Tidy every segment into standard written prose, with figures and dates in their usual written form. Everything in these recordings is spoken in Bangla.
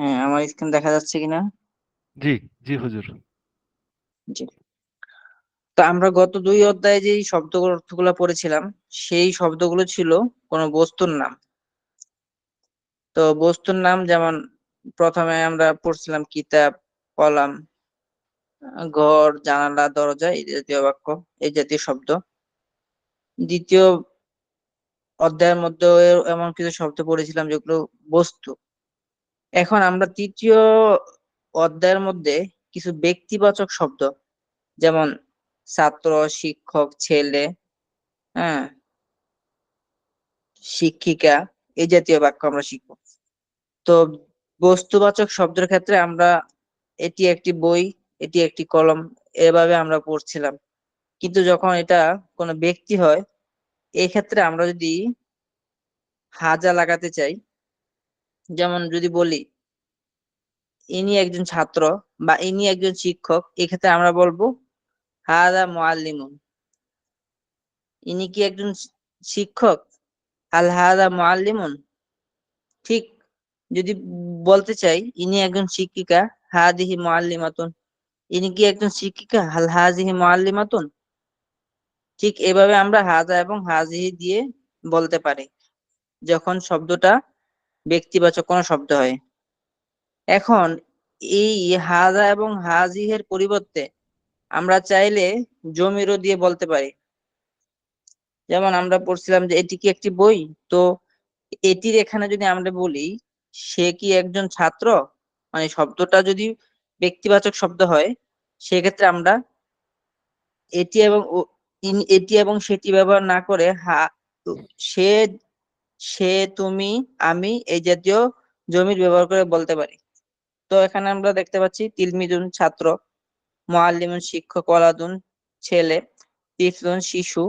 হ্যাঁ, আমার স্ক্রিন দেখা যাচ্ছে কিনা? জি, জি হুজুর। জি। তো আমরা গত 2 অধ্যায়ে যে শব্দগুলোর অর্থগুলো পড়েছিলাম, সেই শব্দগুলো ছিল কোনো বস্তুর নাম। তো বস্তুর নাম যেমন প্রথমে আমরা পড়ছিলাম কিতাব, কলাম, ঘর, জানালা, দরজা, এই জাতীয় বাক্য, এই জাতীয় শব্দ। দ্বিতীয় অধ্যায়ের মধ্যে এমন কিছু শব্দ পড়েছিলাম যেগুলো বস্তু। এখন আমরা তৃতীয় অধ্যায়ের মধ্যে কিছু ব্যক্তিবাচক শব্দ, যেমন ছাত্র, শিক্ষক, ছেলে, হ্যাঁ, শিক্ষিকা, এই জাতীয় বাক্য আমরা শিখবো। তো বস্তুবাচক শব্দের ক্ষেত্রে আমরা এটি একটি বই, এটি একটি কলম, এভাবে আমরা পড়ছিলাম। কিন্তু যখন এটা কোনো ব্যক্তি হয়, এই ক্ষেত্রে আমরা যদি হাজা লাগাতে চাই, যেমন যদি বলি ইনি একজন ছাত্র বা ইনি একজন শিক্ষক, এক্ষেত্রে আমরা বলবো হাদা মুআল্লিমুন। ইনি কি একজন শিক্ষক? হাল হাদা মুআল্লিমুন। ঠিক যদি বলতে চাই ইনি একজন শিক্ষিকা, হাদিহি মুআল্লিমাতুন। ইনি কি একজন শিক্ষিকা? হাল হাজিহি মুআল্লিমাতুন। ঠিক এভাবে আমরা হাজা এবং হাজিহি দিয়ে বলতে পারি যখন শব্দটা ব্যক্তিবাচক কোনো শব্দ হয়। এখন এই হাজা এবং হাজিহের পরিবর্তে আমরা চাইলে জমিরও দিয়ে বলতে পারি। যেমন আমরা পড়ছিলাম যে এটি কি একটি বই। তো এটির এখানে যদি আমরা বলি সে কি একজন ছাত্র, মানে শব্দটা যদি ব্যক্তিবাচক শব্দ হয়, সেক্ষেত্রে আমরা এটি এবং এটি এবং সেটি ব্যবহার না করে সে, সে, তুমি, আমি, এই জাতীয় জমির ব্যবহার করে বলতে পারি। তো এখানে আমরা দেখতে পাচ্ছি তিলমিদুন ছাত্র, মুআল্লিমুন শিক্ষক, ওয়ালাদুন ছেলে, তিফলুন শিশু।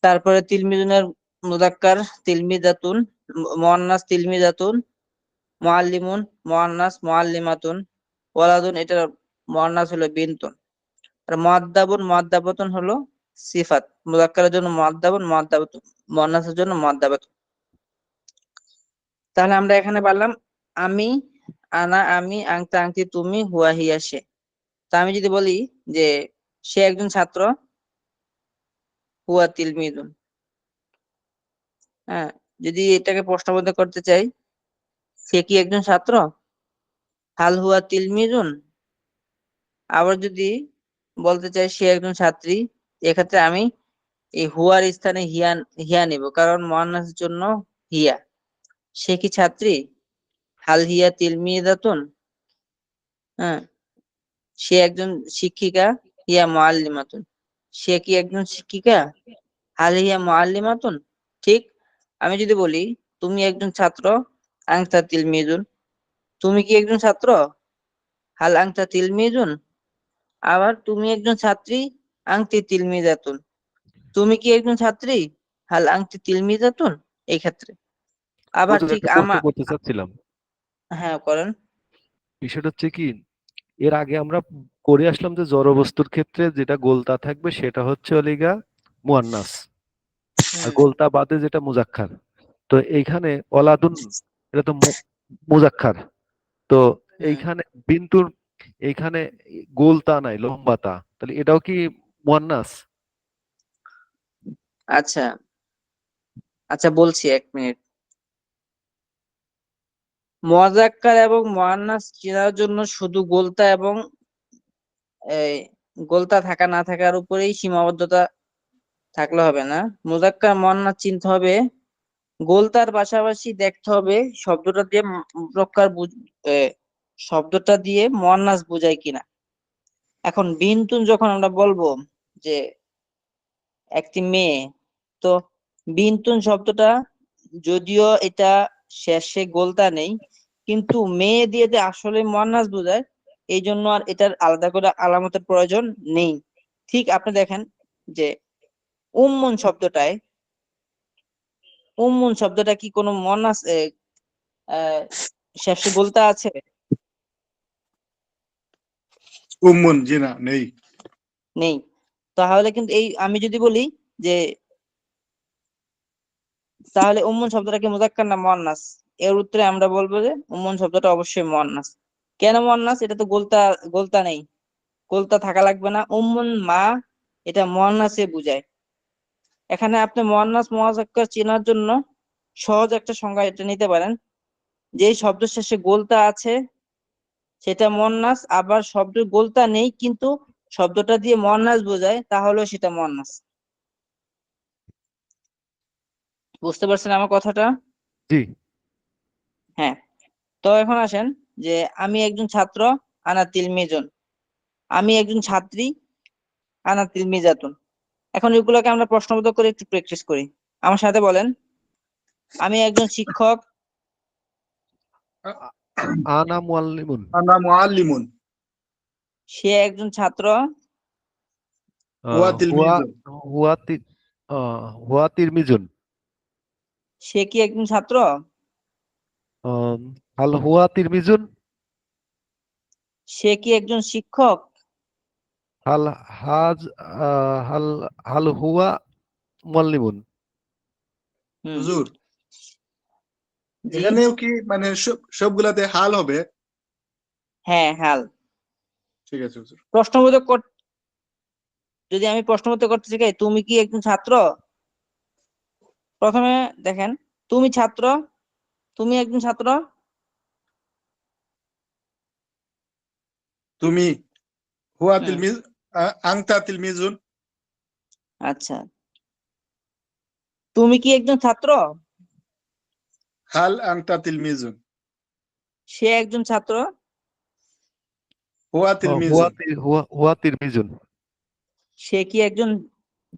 তারপরে তিলমিদুনের মুযাক্কার তিলমিদাতুন, মুআন্নাস তিলমিদাতুন, মুআল্লিমুন মুআন্নাস মুআল্লিমাতুন, ওয়ালাদুন এটার মুআন্নাস হলো বিনতুন। আর মুআদ্দাবুন মুআদ্দাবাতুন হলো সিফাত, মুযাক্কারের জন্য মুআদ্দাবুন, মুআদ্দাবাতুন মুআন্নাসের জন্য মুআদ্দাবাতুন। তাহলে আমরা এখানে পারলাম আমি, আনা আমি, আংতা আংতি তুমি, হুয়া হিয়া সে। তা আমি যদি বলি যে সে একজন ছাত্র, হুয়া তিলমিদুন। হ্যাঁ, যদি এটাকে প্রশ্নবোধক করতে চাই, সে কি একজন ছাত্র? হাল হুয়া তিলমিদুন। আবার যদি বলতে চাই সে একজন ছাত্রী, এক্ষেত্রে আমি এই হুয়ার স্থানে হিয়া, হিয়া নিব, কারণ মুআন্নাসের জন্য হিয়া। সে কি ছাত্রী? হাল হিয়া তিলমিদাতুন। হ্যাঁ, সে একজন শিক্ষিকা, হিয়া মুআল্লিমাতুন। সে কি একজন শিক্ষিকা? হাল হিয়া মুআল্লিমাতুন। ঠিক আমি যদি বলি তুমি একজন ছাত্র, আনতা তিলমিজুন। তুমি কি একজন ছাত্র? হাল আনতা তিলমিজুন। আবার তুমি একজন ছাত্রী, আনতি তিলমিজাতুন। তুমি কি একজন ছাত্রী? হাল আনতি তিলমিজাতুন। এই ক্ষেত্রে আবার হুজুর ঠিক একটা প্রশ্ন করতে চাচ্ছিলাম। হ্যাঁ করেন। বিষয়টা হচ্ছে কি, এর আগে আমরা করে আসলাম যে জড়বস্তুর ক্ষেত্রে যেটা গোলতা থাকবে সেটা হচ্ছে অলিগা মুয়ান্নাস, আর হুম। গোলতা বাদে যেটা মুজাক্কার। তো এইখানে অলাদুন, এটা তো মুজাক্কার। তো হুম। এইখানে বিন্তুর, এইখানে গোলতা নাই, লম্বাতা, তাহলে এটাও কি মুয়ান্নাস? আচ্ছা, আচ্ছা বলছি, 1 মিনিট। মুযাক্কার এবং মুআন্নাস চেনার জন্য শুধু গোলতা এবং এই গোলতা থাকা না থাকার উপরেই সীমাবদ্ধতা থাকলে হবে না। মুযাক্কার মুআন্নাস চিনতে হবে, গোলতার পাশাপাশি দেখতে হবে শব্দটা দিয়ে মুযাক্কার এ, শব্দটা দিয়ে মুআন্নাস বোঝায় কিনা। এখন বিনতুন যখন আমরা বলবো যে একটি মেয়ে, তো বিনতুন শব্দটা যদিও এটা শেষে গোলতা নেই, কিন্তু মেয়ে দিয়ে যে আসলে মুয়ান্নাস বোঝায়, এই জন্য আর এটার আলাদা করে আলামতের প্রয়োজন নেই। ঠিক আপনি দেখেন যে উম্মুন শব্দটায়, উম্মুন শব্দটা কি কোনো মুয়ান্নাস আহ শেষে গোলতা আছে? উম্মুন, জি না, নেই। নেই। তাহলে কিন্তু এই আমি যদি বলি যে তাহলে উম্মুন শব্দটা কি মুযাক্কার না মুয়ান্নাস, এর উত্তরে আমরা বলবো যে উম্মুন শব্দটা অবশ্যই মুয়ান্নাস। কেন মুয়ান্নাস? এটা তো গোলতা গোলতা নেই, গোলতা থাকা লাগবে না। উম্মুন মা, এটা মুয়ান্নাসে বুঝায়। এখানে আপনি মুয়ান্নাস মুযাক্কার চেনার জন্য সহজ একটা সংজ্ঞা এটা নিতে পারেন, যেই শব্দ শেষে গোলতা আছে সেটা মুয়ান্নাস, আবার শব্দ গোলতা নেই কিন্তু শব্দটা দিয়ে মুয়ান্নাস বোঝায়, তাহলেও সেটা মুয়ান্নাস। বুঝতে পারছেন আমার কথাটা? জি। হ্যাঁ। তো এখন আসেন যে আমি একজন ছাত্র, আনা তিলমিজুন। আমি একজন ছাত্রী, আনা তিলমিজাতুন। এখন এগুলোকে আমরা প্রশ্নবোধক করে একটু প্র্যাকটিস করি। আমার সাথে বলেন, আমি একজন শিক্ষক, আনা মুআল্লিমুন। আনা মুআল্লিমুন সে একজন ছাত্র, ওয়া হুয়া তিলমিজুন হুয়া তি- হুয়া তিরমিজুন। সে কি একজন ছাত্র? হাল হুয়া তিরমিজুন। সে কি একজন শিক্ষক? হাল হাজ হাল হাল হুয়া মুআল্লিমুন। হুম। হুজুর, জি। এখানেও কি মানে সবগুলাতে হাল হবে? হ্যাঁ, হাল। ঠিক আছে হুজুর। প্রশ্নবোধক যদি আমি প্রশ্নবোধক করতে চাই, তুমি কি একজন ছাত্র? প্রথমে দেখেন, তুমি ছাত্র, তুমি একজন ছাত্র। তুমি হুয়া হুম। তিলমিজ আংতা তিলমিজুন। আচ্ছা, তুমি কি একজন ছাত্র? হাল আংতা তিলমিজুন। সে একজন ছাত্র, হুয়া তিলমিজুন। হুয়া তিরমিজুন। সে কি একজন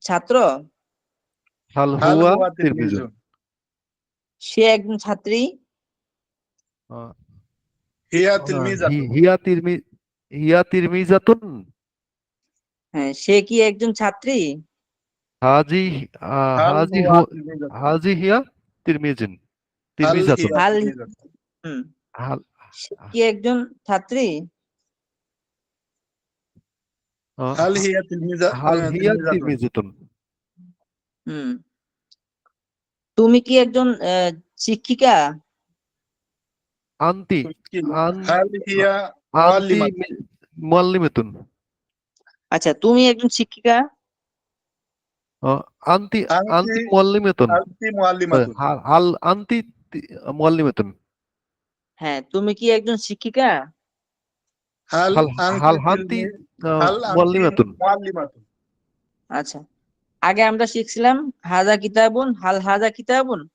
ছাত্র? হাল হাল হুয়া হুয়া তিরমিজুন। তিলমিজুন। সে একজন ছাত্রী, আহ, হিয়া আহ, তিলমিজাতুন। হিয়া তিরমিজাতুন। হ্যাঁ, সে কি একজন ছাত্রী? হাজি হাল হাজি হুয়া তিলমিজাতুন। হাজি হিয়া তিরমিজুন। হাল তিরমিজাতুন। হিয়া হাল। তিলমিজাতুন। হুম। হাল সে কি একজন ছাত্রী? আহ, হাল হিয়া হাল হিয়া তিলমিজাতুন। তিরমিজাতুন। হুম। তুমি কি একজন শিক্ষিকা? আন্তি কি আন হাল হিয়া আন্তি মুআল্লিমাতুন। মুআল্লিমাতুন। আচ্ছা, তুমি একজন শিক্ষিকা। আহ, আন্তি আনতি আন্তি মুআল্লিমাতুন। আনতি মুআল্লিমাতুন। হাল আন্তি মুআল্লিমাতুন। হ্যাঁ, তুমি কি একজন শিক্ষিকা? হাল হাল আনতি হাল হান্তি হাল আনতি মুআল্লিমাতুন। মুআল্লিমাতুন। আচ্ছা, আগে আমরা শিখছিলাম হাজা কিতাবুন, হাল হাজা কিতাবুন,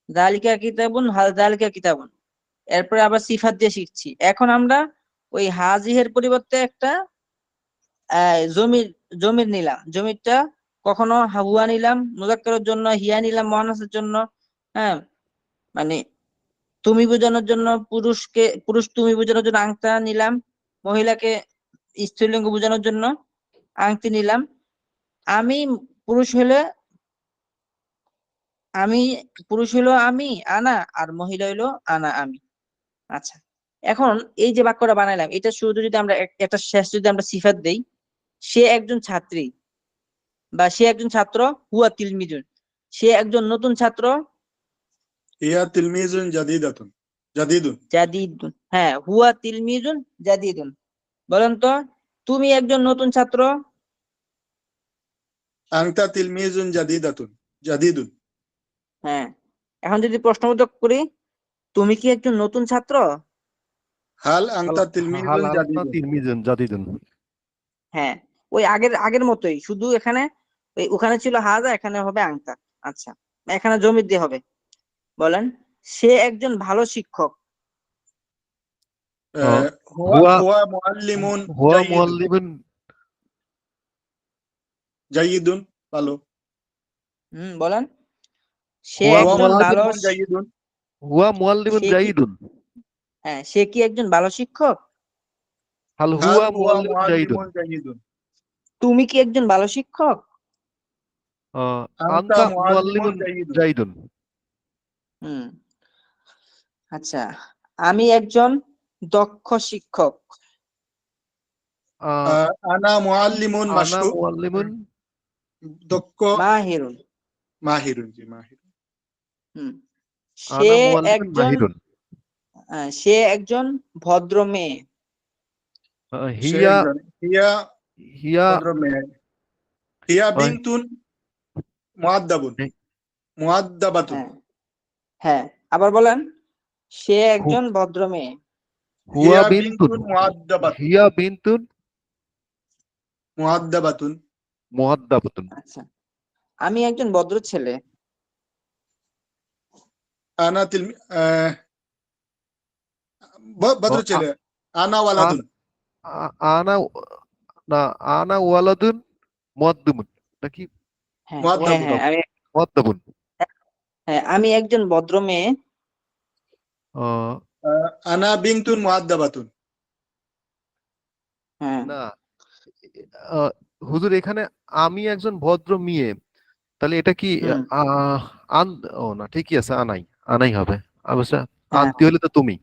জালিকা কিতাবুন, হাল জালিকা কিতাবুন। এরপরে আবার সিফাত দিয়ে শিখছি। এখন আমরা ওই হাজিহের পরিবর্তে একটা জমির জমির নিলাম। জমিরটা কখনো হুয়া নিলাম মুযাক্কারের জন্য, হিয়া নিলাম মুআন্নাসের জন্য। হ্যাঁ, মানে তুমি বোঝানোর জন্য পুরুষকে, পুরুষ তুমি বোঝানোর জন্য আংতা নিলাম, মহিলাকে স্ত্রীলিঙ্গ বোঝানোর জন্য আংটি নিলাম। আমি পুরুষ হলে আমি, পুরুষ হলো আমি আনা, আর মহিলা হলো আনা আমি। আচ্ছা, এখন এই যে বাক্যটা বানাইলাম, এটা শুরুতে যদি আমরা একটা শেষ যদি আমরা সিফাত দেই, সে একজন ছাত্রী বা সে একজন ছাত্র, হুয়া তিলমিজুন, সে একজন নতুন ছাত্র, হিয়া তিলমিজুন জাদিদাতুন। জাদিদুন। জাদিদুন। হ্যাঁ, হুয়া তিলমিজুন জাদিদুন। বলেন তো, তুমি একজন নতুন ছাত্র। আংতা তিলমিজুন জাদিদাতুন। জাদিদুন। হ্যাঁ, এখন যদি প্রশ্নবোধক করি, তুমি কি একজন নতুন ছাত্র? হাল হাল আংতা হাল তিলমিজুন আন্তা জাদিদুন। তিরমিজুন জাদিদুন। হ্যাঁ, ওই আগের আগের মতোই, শুধু এখানে ওই ওখানে ছিল হাজা, এখানে হবে আংতা। আচ্ছা, এখানে জমির দিয়ে হবে। বলেন, সে একজন ভালো শিক্ষক। আহ, হুয়া হুয়া হুয়া মুআল্লিমুন হুয়া জাইয়িদুন। মুআল্লিমুন। জাইয়িদুন ভালো। বলেন, সে হুয়া হুয়া একজন ভালো মুআল্লিমুন জাইয়িদুন। হুয়া মুআল্লিমুন সে কি, জাইদুন। হ্যাঁ, সে কি একজন ভালো শিক্ষক? হাল হাল হুয়া হুয়া মুআল্লিমুন জাইদুন। মুআল্লিমুন জাইয়িদুন। তুমি কি একজন ভালো শিক্ষক? আনতা আন্তা মুআল্লিমুন মুআল্লিমুন জাইয়িদুন। জাইদুন। হুম। আচ্ছা, আমি একজন দক্ষ শিক্ষক। আহ, আনা মুআল্লিমুন আনা মাশহুর। মুআল্লিমুন দক্ষ মাহিরুন। মাহিরুন। জি মাহিরুন। হুম। সে আনা মুআল্লিমুন একজন মাহিরুন। সে একজন ভদ্র মেয়ে। সে হিয়া একজন হিয়া হিয়া ভদ্র মেয়ে হিয়া আহ, বিনতুন মুআদ্দাবুন মুআদ্দাবাতুন হ্যাঁ, হ্যাঁ, আবার বলেন। সে হু- একজন ভদ্র মেয়ে। হুয়া হিয়া বিনতুন বিনতুন মুআদ্দাবাতুন হিয়া বিনতুন মুআদ্দাবাতুন মুহাদ্দাবাতুন। আচ্ছা, আমি একজন ভদ্র ছেলে। আনা তিলমি ভদ্র আ- ছেলে আনা আ- ওয়ালাদুন আনা না আনা ওয়ালাদুন মুয়াদ্দাবুন নাকি হ্যাঁ, হ্যাঁ, মুআদ্দাবুন হ্যাঁ, আমি মুয়াদ্দাবুন। হ্যাঁ, আমি একজন ভদ্র মেয়ে। আহ, আনা বিনতুন মুআদ্দাবাতুন হ্যাঁ, না আহ, হুজুর এখানে আমি একজন ভদ্র মেয়ে, তাহলে এটা কি হুম, আহ, আন ও না ঠিকই আছে, আনাই আনাই হবে অবশ্য। হ্যাঁ, আনতি হলে তো তুমি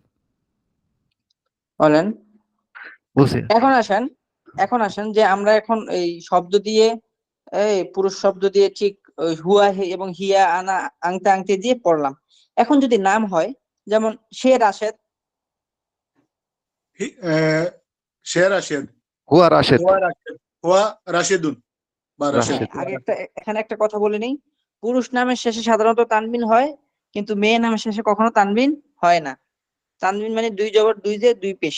বলেন। বুঝছি। এখন আসেন যে আমরা এখন এই শব্দ দিয়ে, এই পুরুষ শব্দ দিয়ে ঠিক ওই হুয়া এবং হিয়া আনা আংতা আংটি দিয়ে পড়লাম। এখন যদি নাম হয়, যেমন সে রাশেদ। সে রাশেদ হুয়া রাশেদ হুয়া রাশেদ হুয়া রাশেদুন বা রাশেদ হ্যাঁ, রাশেদ। আগে এখানে একটা কথা বলে নেই। পুরুষ নামের শেষে সাধারণত তানবিন হয়, কিন্তু মেয়ে নামের শেষে কখনো তানবিন হয় না। তানবিন মানে দুই জবর দুই জের দুই পেশ।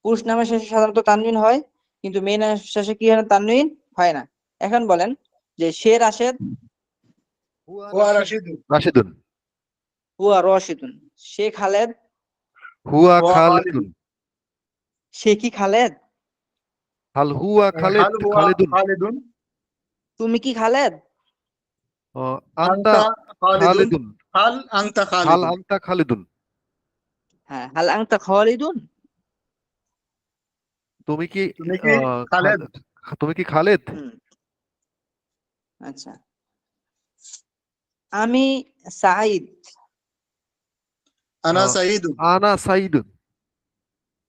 পুরুষ নামের শেষে সাধারণত তানবিন হয়, কিন্তু মেয়ে নামের শেষে কি হয় না, তানবিন হয় না। এখন বলেন যে সে রাশেদ। হুয়া হুয়া রাশেদুন রাশেদুন। হুয়া রশিদুন। সে খালেদ। হুয়া হুয়া খালিদুন। খালিদুন সে কি খালেদ? হাল হুয়া খালিদ হাল হুয়া খালিদুন। খালিদুন তুমি কি খালেদ? আন্তা আনতা খালিদুন খালিদুন। হাল আনতা হাল খালিদুন আন্তা খালিদুন। হ্যাঁ, হাল আংতা খালিদুন। তুমি কি তুমি কি আহ, খালেদ খাল- তুমি কি খালেদ? হুম, আচ্ছা। আমি সাঈদ। আনা আহ, সাইদুন আনা সাইদুন।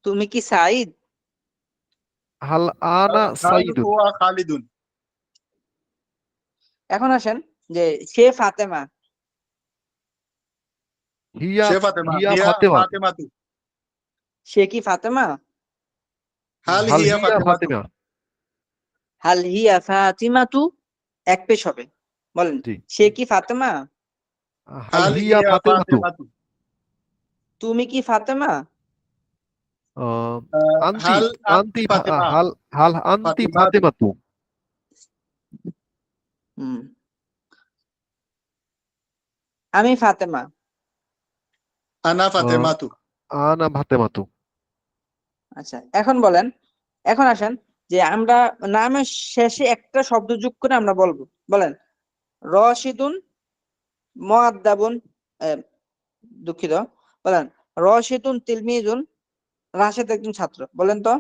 তুমি কি সাঈদ? হাল আনা হাল সাইদুন। হুয়া খালিদুন এখন আসেন যে সে ফাতেমা। হিয়া সে ফাতেমা হিয়া হিয়া ফাতেমা। ফাতেমাতু সে কি ফাতেমা? হাল হাল হিয়া হিয়া ফাতেমাতু ফাতেমা। হাল হিয়া ফাতিমাতু। এক পেশ হবে। বলেন, জি। সে কি ফাতেমা? হাল হাল হিয়া হিয়া ফাতেমাতু। ফাতেমাতু তুমি কি ফাতেমা? আহ, আন্তি হাল আন্তি আনতি ফাতেমা হাল হাল আন্তি ফাতেমাতু ফাতেমাতু। হুম, আমি ফাতেমা। আনা আহ, ফাতেমাতু আনা ফাতেমাতু। আচ্ছা, এখন বলেন। এখন আসেন যে আমরা নামের শেষে একটা শব্দ যোগ করে আমরা বলবো। বলেন, রশিদুন মুআদ্দাবুন। আহ, দুঃখিত। বলেন, রশিদুন তিলমিজুন। রাশেদ একজন ছাত্র। বলেন তো।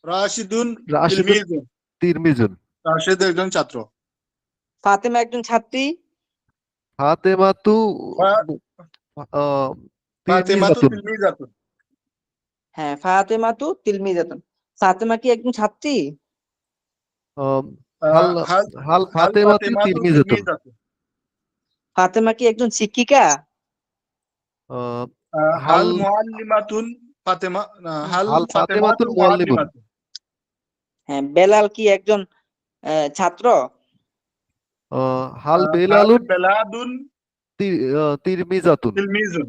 রাশিদুন রাশিদুন তিলমিজুন তিরমিজুন। রাশিদ একজন ছাত্র ফাতেমা একজন ছাত্রী। ফাতেমাতু ফা- আহ, ফাতেমাতু তিরমিজাতুন। তিলমিজাতুন হ্যাঁ, ফাতেমাতু তিলমিজাতুন। ফাতেমা কি একজন ছাত্রী? আহ, হাল হাল হাল হাল ফাতেমাতু ফাতেমাতু তিরমিজাতুন। তিলমিজাতুন ফাতেমা কি একজন শিক্ষিকা? আহ, হাল হাল মুআল্লিমাতুন ফাতেমা হাল হাল ফাতেমাতু ফাতেমাতুন মুআল্লিমুন। মুআল্লিমাতুন হ্যাঁ, বেলাল কি একজন ছাত্র? হাল হাল বেলালুন বেলাদুন তিরমিজাতুন। তিলমিজুন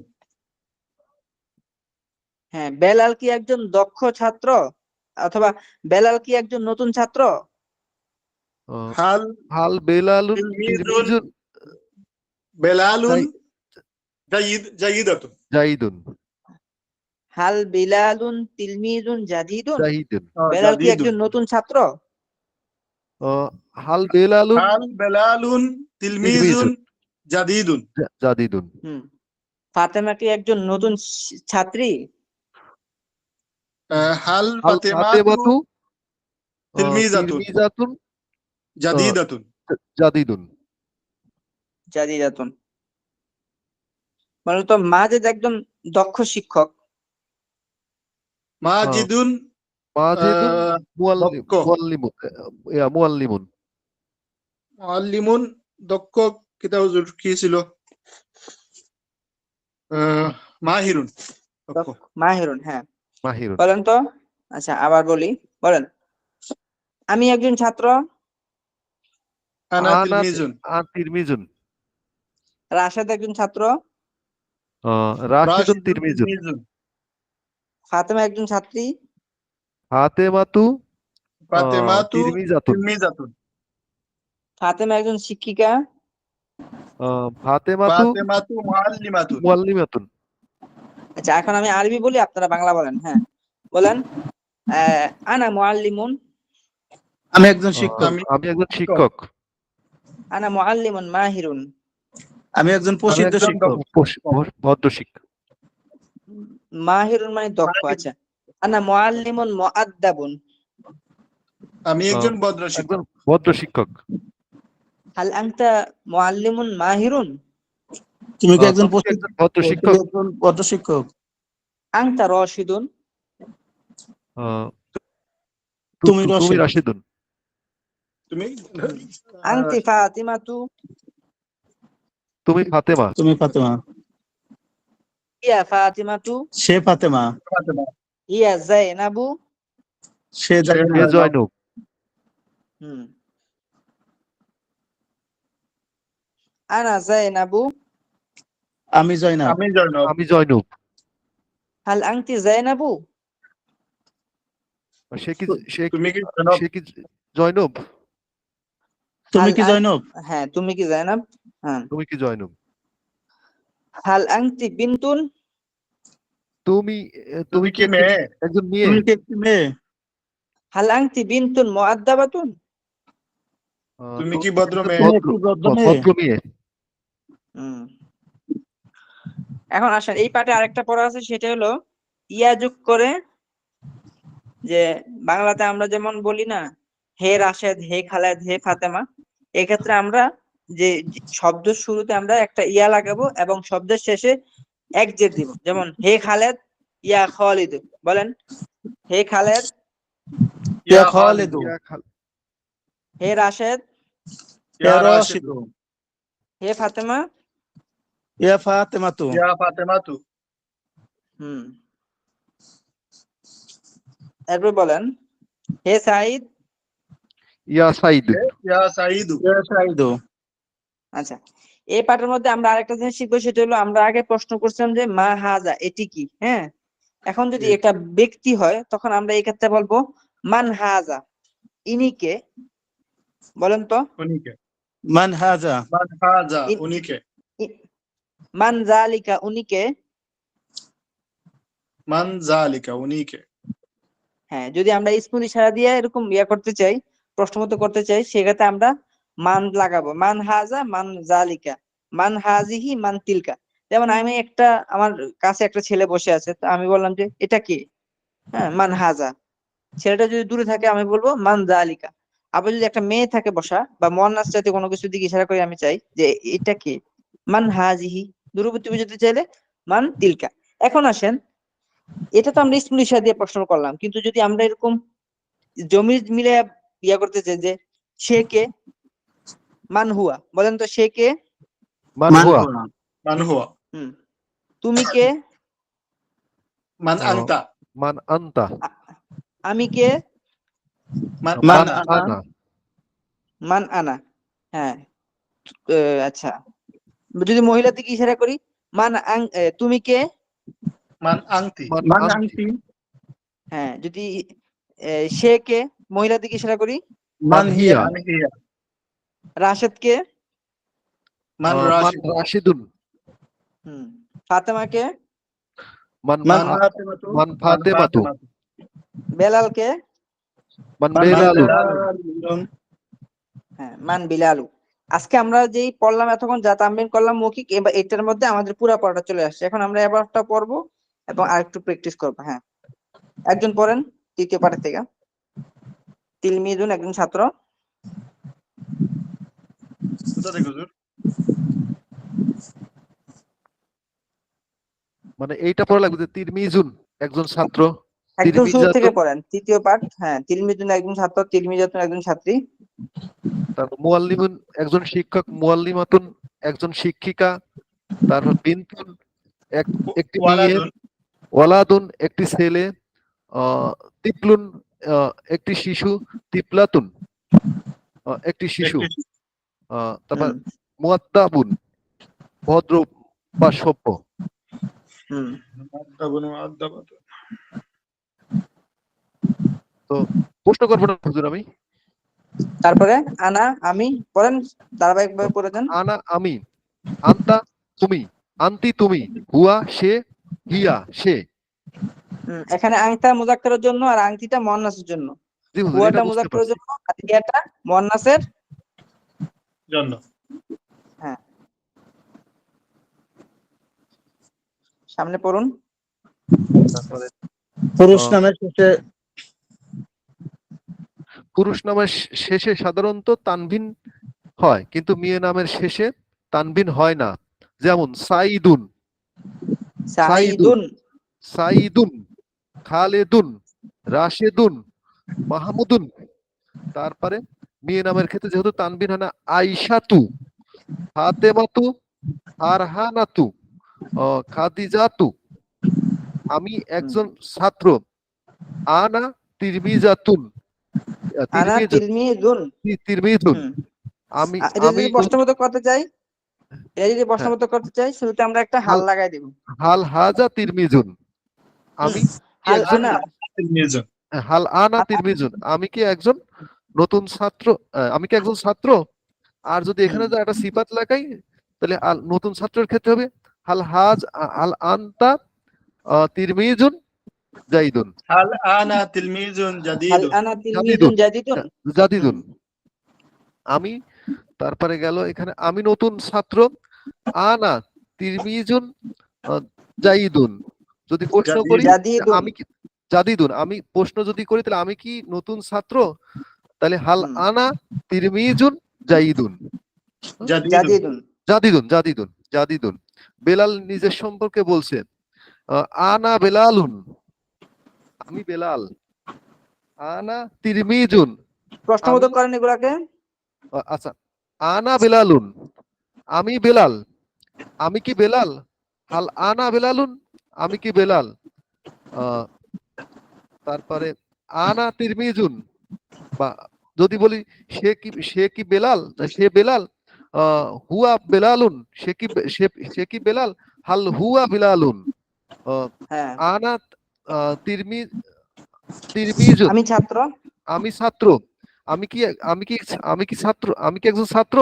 হ্যাঁ, বেলাল কি একজন দক্ষ ছাত্র? অথবা বেলাল কি একজন নতুন ছাত্র? আহ, হাল হাল বেলালুন তিলমিজুন তিরমিজুন বেলালুন জাই- জাইদাতুন জাইদুন হাল বিলালুন তিলমিজুন জাদিদুন। জাহিদুন। বেলাল কি জাদিদুন একজন নতুন ছাত্র? আহ, হাল বেলালুন হাল বেলালুন তিলমিজুন তিরমিজুন জাদিদুন জাদিদুন। হুম। ফাতেমা কি একজন নতুন ছাত্রী? হাল হাল ফাতেমাতু ফাতেমাতু তিলমিজাতুন তিরমিজাতুন আহ, জাদিদাতুন জাদিদুন। জাদিদাতুন। মানে তো মাজেদ একজন দক্ষ শিক্ষক। আহ, মাজিদুন মাজিদুন দক্ষ মুআল্লিমুন মুআল্লিমুন। মুআল্লিমুন দক্ষ কিতা হুজুর কি ছিল মাহিরুন দক্ষ মাহিরুন, হ্যাঁ মাহিরুন। বলেন তো। আচ্ছা আবার বলি, বলেন। আমি একজন ছাত্র। আনা আনা তিলমিজুন তিরমিজুন। রাশেদ একজন ছাত্র। রাশিদুন রাশিদুন তিরমিজুন। তিলমিজুন ফাতেমা একজন ছাত্রী। ফাতেমাতু ফাতেমাতু তিরমিজাতুন। তিলমিজাতুন ফাতেমা একজন শিক্ষিকা। ফাতেমাতু ফাতেমাতু মুআল্লিমাতুন মুআল্লিমাতুন। আচ্ছা এখন আমি আরবি বলি, আপনারা বাংলা বলেন, হ্যাঁ বলেন। আনা মুআল্লিমুন। আমি একজন শিক্ষক। আমি একজন শিক্ষক। আনা মুআল্লিমুন মাহিরুন। আমি একজন আমি প্রসিদ্ধ একজন শিক্ষক। ভদ্র শিক্ষক। মাহিরুন মানে দক্ষ। মাহিরুন। আচ্ছা আনা মুআল্লিমুন মুআদ্দাবুন। আমি একজন ভদ্র একজন শিক্ষক। ভদ্র শিক্ষক। হাল আনতা মুআল্লিমুন মাহিরুন। তুমি কি একজন তুমি কি প্রসিদ্ধ একজন ভদ্র তুমি শিক্ষক? একজন ভদ্র শিক্ষক। আনতা রাশিদুন। আহ, তুমি তুমি রশিদ। রাশিদুন। তুমি আনতি ফাতিমাতু। তুমি ফাতেমা। তুমি ফাতেমা। ইয়া ফাতিমাতু। সে ফাতেমা। ফাতেমা ইয়া যায়নাবু। সে সে হে জাইনাব। জয়নুব। হুম। আনা যায়নাবু। আমি জয়নাব। আমি জয়নব। আমি জয়নুব। হাল আনতি যায়নাবু। সে কি তুমি কি জয়নব? সে কি জয়নুব? তুমি হাল কি জয়নব? হ্যাঁ তুমি কি যায়নাব। হ্যাঁ। তুমি কি জয়নুব? হাল আনতি বিনতুন। তুমি তুমি কি একজন মেয়ে? একজন মেয়ে? তুমি কি একটি মেয়ে? হাল আনতি বিনতুন মুআদ্দাবাতুন। তুমি কি তুমি ভদ্র একজন মেয়ে? তুমি একটি ভদ্র মেয়ে? ভদ্র মেয়ে। হুম। এখন আসেন এই পাঠে আরেকটা পড়া আছে, সেটা হলো ইয়া যোগ করে, যে বাংলাতে আমরা যেমন বলি না হে রাশেদ, হে খালেদ, হে ফাতেমা, এক্ষেত্রে আমরা যে শব্দের শুরুতে আমরা একটা ইয়া লাগাবো এবং শব্দের শেষে এক জের দিব। যেমন হে খালেদ ইয়া খালিদ। বলেন হে খালেদ, ইয়া ইয়া খালিদু। হে রাশেদ, ইয়া ইয়া রাশিদু। রাশিদু। হে ফাতেমা। ইয়া ফাতেমাতু। ইয়া ফাতেমাতু। হুম। এরপর বলেন হে সাঈদ। ইয়া সাইদ। ইয়া সাইদু। ইয়া সাইদু। আচ্ছা এই পাঠের মধ্যে আমরা আরেকটা জিনিস শিখবো, সেটা হলো আমরা আগে প্রশ্ন করছিলাম যে মা হাজা এটি কি। হ্যাঁ, এখন যদি এটা ব্যক্তি হয় তখন আমরা এই ক্ষেত্রে বলবো মান হাজা, ইনি কে। বলেন তো। উনিকে। মান হাজা। মান হাজা ইন- উনিকে। ই- মান জালিকা, উনি কে। মান জালিকা উনিকে। হ্যাঁ, যদি আমরা স্মৃতি ইশারা দিয়ে এরকম ইয়া করতে চাই, প্রশ্নমত করতে চাই, সেক্ষেত্রে আমরা মান লাগাবো। মান হাজা, মান জালিকা, মান হাজিহি, মান তিলকা। যেমন আমি আমার কাছে একটা ছেলে বসে আছে, তো আমি বললাম যে এটা কে। হ্যাঁ, মান হাজা। ছেলেটা যদি দূরে থাকে আমি বলবো মান জালিকা। আবার যদি একটা মেয়ে থাকে বসা বা মুয়ান্নাস জাতীয় কোনো কিছু দিকে ইশারা করে আমি চাই যে এটা কে, মান হাজিহি। দূরবর্তী বোঝাতে চাইলে মান তিলকা। এখন আসেন, এটা তো আমরা স্মৃতি ইশারা দিয়ে প্রশ্ন করলাম, কিন্তু যদি আমরা এরকম জমির মিলে ইয়া করতে চাই যে সে কে, মান হুয়া। বলেন তো সে কে। মান মান হুয়া। হুয়া। মান হুয়া। হুম। তুমি কে। মান আনতা। মান আনতা। আ- আমি কে। মান মান মান আনা। আনা। আনা। মান আনা। হ্যাঁ। আচ্ছা যদি মহিলার দিকে ইশারা করি, তুমি কে। মান আংতি। মান মান আনতি। আনতি। হ্যাঁ, যদি সে কে মহিলার দিকে ইশারা করি, মান মান হিয়া। হিয়া। মান হিয়া। রাশেদ কে। মান মান রাশিদু। রাশিদুন। হুম। ফাতেমা কে। মান মান ফাতেমাতু। মান মান ফাতেমাতু। ফাতেমাতু। বেলাল কে। মান মান মান বেলালুন। বেলালুন। হ্যাঁ, মান বিলালু। আজকে আমরা যেই পড়লাম এতক্ষণ, যা তামরিন করলাম মৌখিক, এবার এটার মধ্যে আমাদের পুরো পড়াটা চলে আসছে। এখন আমরা এবারটা পড়বো এবং আরেকটু প্র্যাকটিস করবো। হ্যাঁ, একজন পড়েন তৃতীয় পাঠের থেকে। তিলমিজুন একজন ছাত্র। কোথা থেকে হুজুর? মানে এইটা পড়া লাগবে যে তিরমিজুন একজন ছাত্র, একদম শুরু থেকে তিরমিজাতুন, পড়েন তৃতীয় পাঠ। হ্যাঁ, তিলমিজুন একজন ছাত্র, তিলমিজাতুন একজন ছাত্রী। তারপর মুআল্লিমুন একজন শিক্ষক, মুআল্লিমাতুন একজন শিক্ষিকা, তারপর বিনতুন একটি মেয়ে, ওয়ালাদুন ওয়ালাদুন একটি ছেলে, তিপলুন একটি শিশু, তিপলাতুন একটি শিশু, একটি তারপর হুম মুয়াত্তাবুন ভদ্র বা সভ্য। হুম মুআদ্দাবুন মুআদ্দাবাতুন। তো প্রশ্ন করবো না হুজুর আমি? তারপরে আনা আমি বলেন, ধারাবাহিকভাবে পড়ে যান। আনা আমি, আন্তা তুমি, আন্তি তুমি, হুয়া সে, হিয়া সে। এখানে আংটা মুজাক্কারের জন্য আর আংটিটা মুয়ান্নাসের জন্য, জি হুজুর, এটা হুয়াটা বুঝতে মুজাক্কারের পারছি। জন্য আর ইয়াটা মুয়ান্নাসের। জন্য হ্যাঁ, সামনে পড়ুন। তারপরে পুরুষ আহ, নামের শেষে পুরুষ নামের শেষে সাধারণত তানভিন হয়, কিন্তু মেয়ে নামের শেষে তানভিন হয় না। যেমন সাইদুন, সাইদুন, সাইদুন। সাইদুন, খালেদুন, রাশেদুন, মাহমুদুন। তারপরে মেয়ে নামের ক্ষেত্রে যেহেতু তানবিন হয় না, আইসাতু, ফাতেমাতু, ফারহানাতু, খাদিজাতু। আমি একজন ছাত্র, আনা তিরমিজাতুন, আনা তিরমিজুন, তিলমিজুন। তিরমিজুন। হুম আমি এটা আমি যদি প্রশ্নবোধক করতে চাই, এটা যদি হ্যাঁ, প্রশ্নবোধক করতে চাই, শুরুতে আমরা একটা হাল হাল লাগাই দিব। হাল হাজা তিরমিজুন। হুম আমি কি হাল একজন, আনা। তিলমিজুন। হাল আনা তিরমিজুন, আমি কি একজন নতুন ছাত্র, আমি কি একজন ছাত্র। আর যদি এখানে হুম, যে একটা সিফাত লাগাই, তাহলে নতুন ছাত্রের ক্ষেত্রে হবে হাল হাজ, হাল আনতা তিরমিজুন জাইদুন, হাল আনা তিলমিজুন হাল জাদিদুন। আনা তিলমিজুন জাদিদুন, জাদিদুন। হুম জাদিদুন। আমি, তারপরে গেল এখানে আমি নতুন ছাত্র, আনা তিরমিজুন জাইদুন। যদি প্রশ্ন করি জাদিদুন। যে জাদিদুন। আমি কি, জাদিদুন, আমি প্রশ্ন যদি করি তাহলে আমি কি নতুন ছাত্র, তাহলে হাল হুম আনা তিরমিজুন জাইদুন, জাদিদুন। জাদিদুন। জাদিদুন, জাদিদুন, জাদিদুন। বেলাল নিজের সম্পর্কে বলছে, আনা বেলালুন, আমি বেলাল, আনা তিরমিজুন, আমি, প্রশ্নবোধক করেন এগুলাকে। আচ্ছা, আনা বেলালুন, আমি বেলাল, আমি কি বেলাল, হাল আনা বেলালুন, আমি কি বেলাল। আহ, তারপরে আনা তিরমিজুন, বা যদি বলি সে কি বেলাল, সে বেলাল, হুয়া বেলালুন, সে কি বেলাল, হাল হুয়া বেলালুন। আহ, হ্যাঁ, আনা তিরমি তিরমিজুন, আমি ছাত্র। আমি ছাত্র, আমি কি আমি কি আমি কি ছাত্র, আমি কি একজন ছাত্র।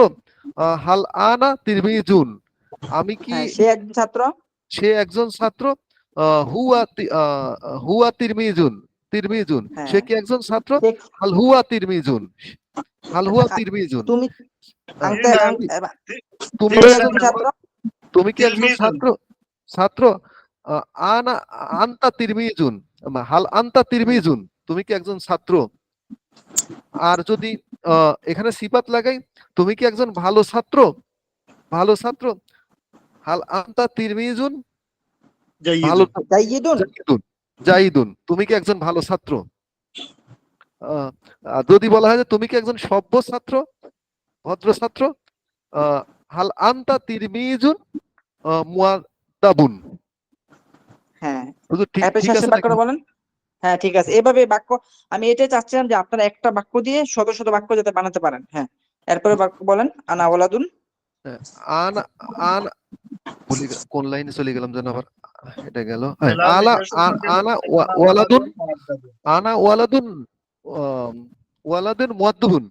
হাল আনা তিরমিজুন, আমি কি, হ্যাঁ, সে একজন ছাত্র। সে একজন ছাত্র। হুয়া তিরমিজুন, তিরমিজুন, সে হ্যাঁ, কি একজন ছাত্র। সে- হাল হুয়া তিরমিজুন, হাল হুয়া আ- তিরমিজুন। তুমি আহ, আংতে তিনা তি- তুমি কি তুমি তিলমিজুন একজন একজন ছাত্র। তুমি কি একজন তিলমিজুন। ছাত্র, ছাত্র। আনা আন্তা তিরমিজুন, হাল আন্তা হুম, তিরমিজুন, তুমি কি একজন ছাত্র। আর যদি এখানে সিফাত লাগাই, তুমি কি একজন ভালো ছাত্র, ভালো ছাত্র, হাল আন্তা তিরমিজুন, ভালো, জাইয়িদুন। জাইয়িদুন। জাইদুন, জাইদুন, তুমি কি একজন ভালো ছাত্র। আহ, যদি বলা হয় যে তুমি কি একজন সভ্য ছাত্র, ভদ্র ছাত্র, আহ, হাল আন্তা তিরমিজুন মুয়াদ্দাবুন। হ্যাঁ, হুজুর ঠিক এরপর ঠিক আছে শেষের নাকি? বাক্যটা বলেন। হ্যাঁ ঠিক আছে, এভাবে বাক্য, আমি এটাই চাচ্ছিলাম যে আপনারা একটা বাক্য দিয়ে শত শত বাক্য যাতে বানাতে পারেন। হ্যাঁ, এরপরে বাক্য বলেন। আনা ওয়ালাদুন। হ্যাঁ, আনা আনা কোন লাইনে চলে গেলাম যেন আবার, এটা গেল, হ্যাঁ, বেলাল আলা এটার সম্পর্কে আনা বলছে, আনা ওয়ালাদুন, ওয়ালাদুন মুআদ্দাবুন। আনা ওয়ালাদুন, ওয়ালাদুন মুয়াদ্দাবুন।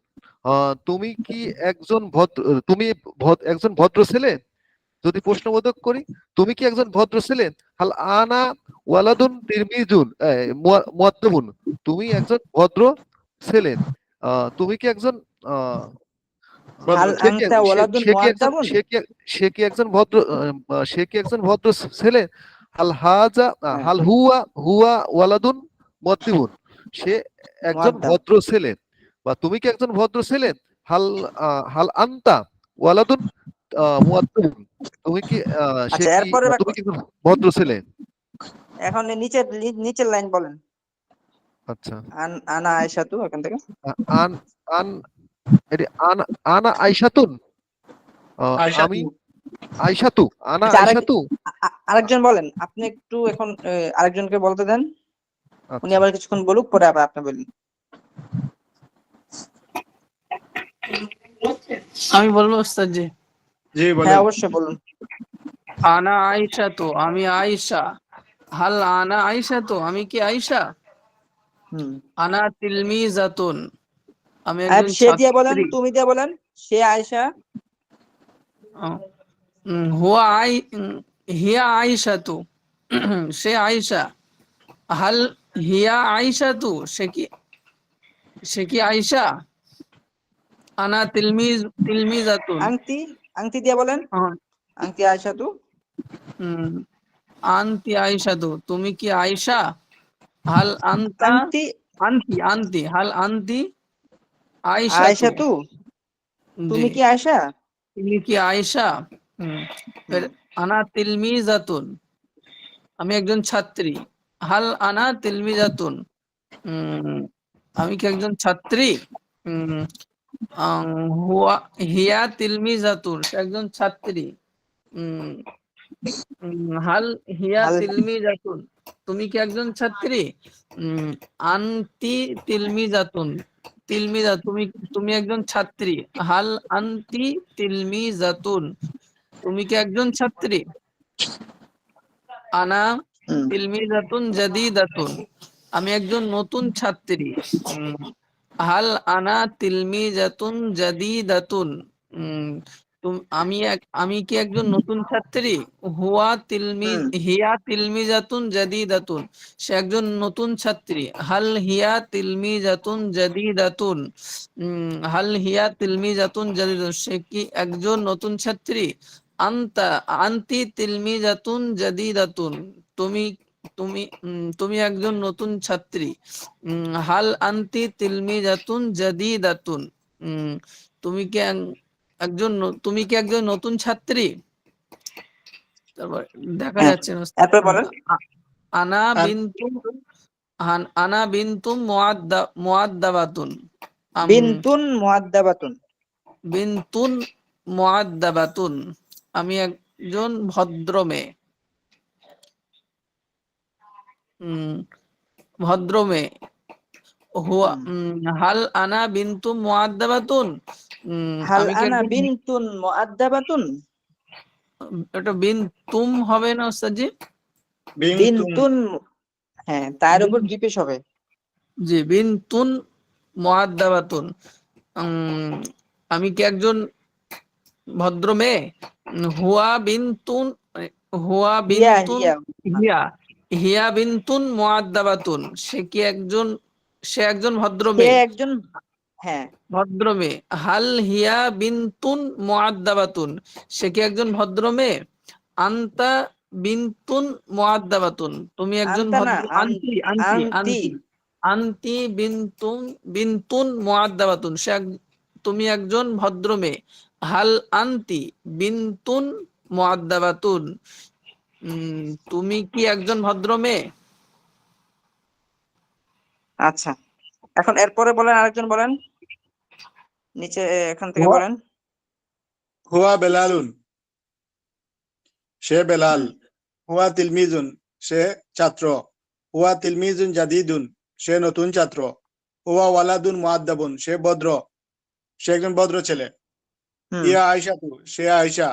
তুমি কি একজন ভদ্র, তুমি একজন ভদ্র ছেলে। যদি প্রশ্নবোধক করি, তুমি কি একজন ভদ্র ছেলে। হাল আনা ওয়ালাদুন তিরমিজুন মুয়াদ্দাবুন, তুমি একজন ভদ্র ছেলে। তুমি কি একজন, আহ, হাল সে কি আংতা ওয়ালাদুন সে কি একজন মুআদ্দাবুন। সে কি একজন ভদ্র, সে কি একজন ভদ্র ছেলে। হাল হাজা, হ্যাঁ, হাল হুয়া হুয়া ওয়ালাদুন মুয়াদ্দিবুন, সে একজন মুআদ্দাব। ভদ্র ছেলে। বা তুমি কি একজন ভদ্র ছেলে। হাল হাল আনতা ওয়ালাদুন মুয়াদ্দিবুন, তুমি কি সে আচ্ছা, কি, এরপরে বাক্য, তুমি কি একজন ভদ্র ছেলে। এখন নিচের লাইন বলেন। আচ্ছা, আনা আয়েশাতু, এখান থেকে। আন আন এটি আনা আনা আইসাতুন, আমি, আয়শাতুন। আয়শাতু, আনা আচ্ছা, আয়শাতু। আরেকজন বলেন, আপনি একটু এখন আরেকজনকে বলতে দেন, উনি আচ্ছা, আবার কিছুক্ষণ বলুক, পরে আবার আপনি বলুন। আমি বলবো ওস্তাদ জি। জি হ্যাঁ, বলেন। অবশ্যই বলুন। আনা আয়েশা তো, আমি আয়েশা। হাল আনা আয়েশা তো, আমি কি আয়েশা? হুম, আনা তিলমিজাতুন, আমি আর একজন সে দিয়ে বলেন, ছাত্রী। তুমি দিয়ে বলেন। সে আয়েশা। হুয়া আই হিয়া আয়েশা তো, সে আয়েশা। হাল হিয়া আয়েশা তো, সে কি আয়েশা? আনা তিলমিজাতুন। আংটি, আংটি দিয়ে বলেন। আংটি আয়েশা তু। আনতি আয়েশা তো, তুমি কি আয়েশা? হাল আনতা আংটি আনতি হাল আনতি আয়েশা তো, আয়েশা তু, জি, তুমি কি আয়েশা? তুমি কি আয়েশা? ফের হুম, আনা তিলমিজাতুন, আমি একজন ছাত্রী। হাল আনা তিলমিজাতুন, উম, আমি কি একজন ছাত্রী? উম, হুয়া হিয়া তিলমিজাতুন, সে একজন ছাত্রী। উম, হাল হিয়া হাল তিলমিজাতুন, তুমি কি একজন ছাত্রী? উম, আনতি তিলমিজাতুন, তুমি তুমি একজন ছাত্রী। হাল আনতি তিলমিজাতুন, তুমি কি একজন ছাত্রী? আনা হুম, তিলমিজাতুন জাদিদাতুন, আমি একজন নতুন ছাত্রী। উম, হাল আনা তিলমিজাতুন জাদিদাতুন, উম, আমি কি একজন নতুন ছাত্রী? হুম, হিয়া তিলমিজাতুন জাদিদাতুন, সে একজন নতুন ছাত্রী। হাল হিয়া তিলমিজাতুন জাদিদাতুন, হাল হিয়া তিলমিজাতুন জাদিদাতুন, সে কি একজন নতুন ছাত্রী? আনতি তিলমিজাতুন জাদিদাতুন, তুমি তুমি একজন নতুন ছাত্রী। হাল আনতি তিলমিজাতুন জাদিদাতুন, উম, তুমি কি একজন নতুন ছাত্রী? তারপর দেখা হ্যাঁ, যাচ্ছে না। এরপর বলেন। আ- আনা আর বিনতুম আনা বিনতুম মুআদ্দাবাতুন, বিনতুন মুআদ্দাবাতুন। বিনতুন মুআদ্দাবাতুন, আমি একজন ভদ্র মেয়ে। উম, ভদ্র মেয়ে। হুম, হাল আনা বিনতুম মুআদ্দাবাতুন, হাল আমি কি আনা একজন, বিনতুন মুআদ্দাবাতুন। এটা বিনতুম হবে না ওস্তাদ জি? বিনতুম বিনতুন, হ্যাঁ, তার উপর বিন- দুই পেশ হবে। জি, বিনতুন মুআদ্দাবাতুন, উম, আমি কি একজন ভদ্র মেয়ে? হুয়া বিনতুন, হুয়া হিয়া বিনতুন হিয়া হিয়া হিয়া বিনতুন মুআদ্দাবাতুন, সে একজন ভদ্র সে মেয়ে। একজন, হ্যাঁ, ভদ্র মেয়ে। হাল হিয়া বিনতুন মুআদ্দাবাতুন, সে কি একজন ভদ্র মেয়ে? আনতা বিনতুন মুআদ্দাবাতুন, তুমি একজন আনতা না, ভদ্র, আনতি আনতি আনতি। আনতি আনতি বিনতুন মুআদ্দাবাতুন, তুমি একজন ভদ্র মেয়ে। হাল আনতি বিনতুন মুআদ্দাবাতুন, তুমি কি একজন ভদ্র মেয়ে? আচ্ছা, এখন এরপরে বলেন, আরেকজন বলেন, নিচে এখান থেকে হুয়া বলেন। হুয়া বেলালুন, সে বেলাল। হুম, হুয়া তিলমিজুন, সে ছাত্র। হুয়া তিলমিজুন জাদিদুন, সে নতুন ছাত্র। হুয়া ওয়ালাদুন মুআদ্দাবুন, সে ভদ্র, সে একজন ভদ্র ছেলে। হুম, হিয়া আয়শাতু, সে আয়শা।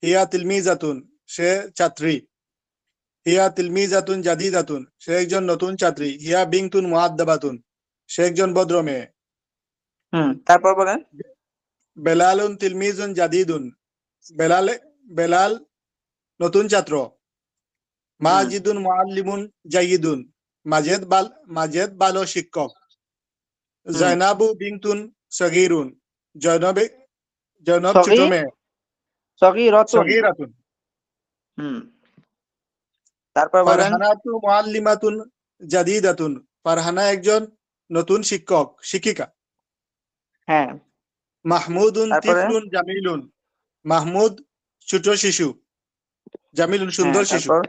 হিয়া তিলমিজাতুন, সে ছাত্রী। হিয়া তিলমিজাতুন জাদিদাতুন, সে একজন নতুন ছাত্রী। হিয়া বিনতুন মুআদ্দাবাতুন, সে একজন ভদ্র মেয়ে। হুম, তারপর বলেন। বেলালুন তিলমিজুন জাদিদুন, বেলাল বেলাল নতুন ছাত্র। হুম, মাজিদুন মুআল্লিমুন জাইয়িদুন, মাজেদ ভালো শিক্ষক। হুম, জয়নাবু বিনতুন সগীরুন, জয়নব জয়নব ছোট সগী মেয়ে। সগীরাতুন। সগীরাতুন। হুম, তারপর বলেন। ফারহানাতু মুআল্লিমাতুন জাদিদাতুন, ফারহানা একজন নতুন শিক্ষিকা। হ্যাঁ, মাহমুদুন তারপরে। তিফলুন জামিলুন, মাহমুদ ছোট শিশু, জামিলুন হ্যাঁ, সুন্দর শিশু। তারপর।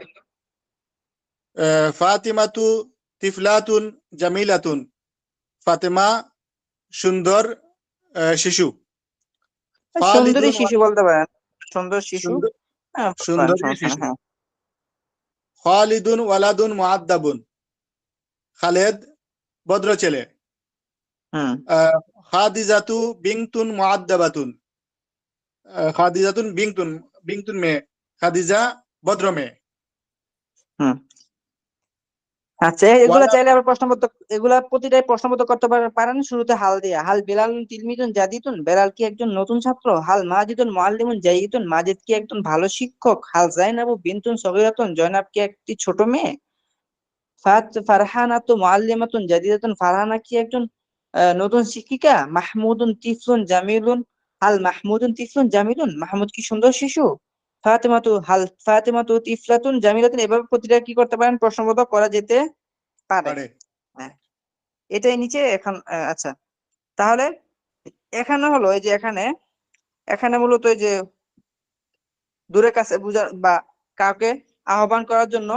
ফাতিমাতু তিফলাতুন জামিলাতুন, ফাতেমা সুন্দর শিশু। সুন্দরী খালিদুন শিশু বলতে পারেন। সুন্দর শিশু। সুন্দর- হ্যাঁ, সুন্দরী সমস্যা নেই, শিশু। হ্যাঁ। খালিদুন ওয়ালাদুন মুআদ্দাবুন, খালেদ ভদ্র ছেলে। হুম খাদিজাতু বিনতুন মুআদ্দাবাতুন, খাদিজাতুন বিনতুন, বিনতুন মেয়ে, খাদিজা ভদ্র মেয়ে। হুম আচ্ছা, এগুলা ওয়ালা, চাইলে আবার প্রশ্নবোধক, এগুলা প্রতিটাই প্রশ্নবোধক করতে পারেন। শুরুতে হাল দিয়া, হাল বেলালুন তিলমিজুন জাদিদুন, বেলাল কি একজন নতুন ছাত্র? হাল মাজিদুন মুআল্লিমুন জাইদুন, মাজিদ কি একজন ভালো শিক্ষক? হাল জাইনাবু বিনতুন সগীরাতুন, জয়নাব কি একটি ছোট মেয়ে? ফারহানাতু মুআল্লিমাতুন জাদিদাতুন, ফারহানা কি একজন নতুন শিক্ষিকা? মাহমুদুন তিফলুন জামিলুন, হাল মাহমুদুন তিফলুন জামিলুন, মাহমুদ কি সুন্দর শিশু? হাল ফাতেমাতু তিফলাতুন জামিলাতুন। এভাবে প্রতিটা কি করতে পারেন, প্রশ্নবোধক করা যেতে পারে। পারে। হ্যাঁ, এটাই নিচে এখন আচ্ছা, তাহলে এখানে হলো এই যে এখানে এখানে মূলত এই যে দূরের কাছে বুঝা বা কাউকে আহ্বান করার জন্য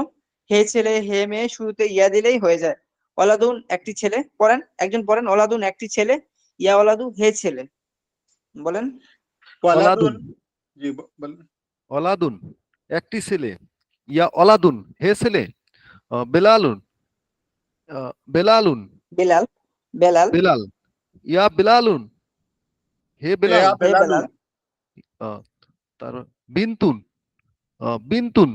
হে ছেলে হে মেয়ে শুরুতে ইয়া দিলেই হয়ে যায়। ওলাদুন একটি ছেলে, পড়েন একজন পড়েন, ওলাদুন একটি ছেলে, ইয়া ওলাদু হে ছেলে, বলেন। ওয়ালাদুন, ওলাদুন, জি বলেন। ওলাদুন একটি ছেলে, ইয়া ওলাদুন হে ছেলে, বেলালুন, বেলালুন, বেলাল, বেলাল, বেলাল, ইয়া বেলালুন হে বেলাল, ইয়া হে বেলালুন, বেলাল, তার বিনতুন, বিনতুন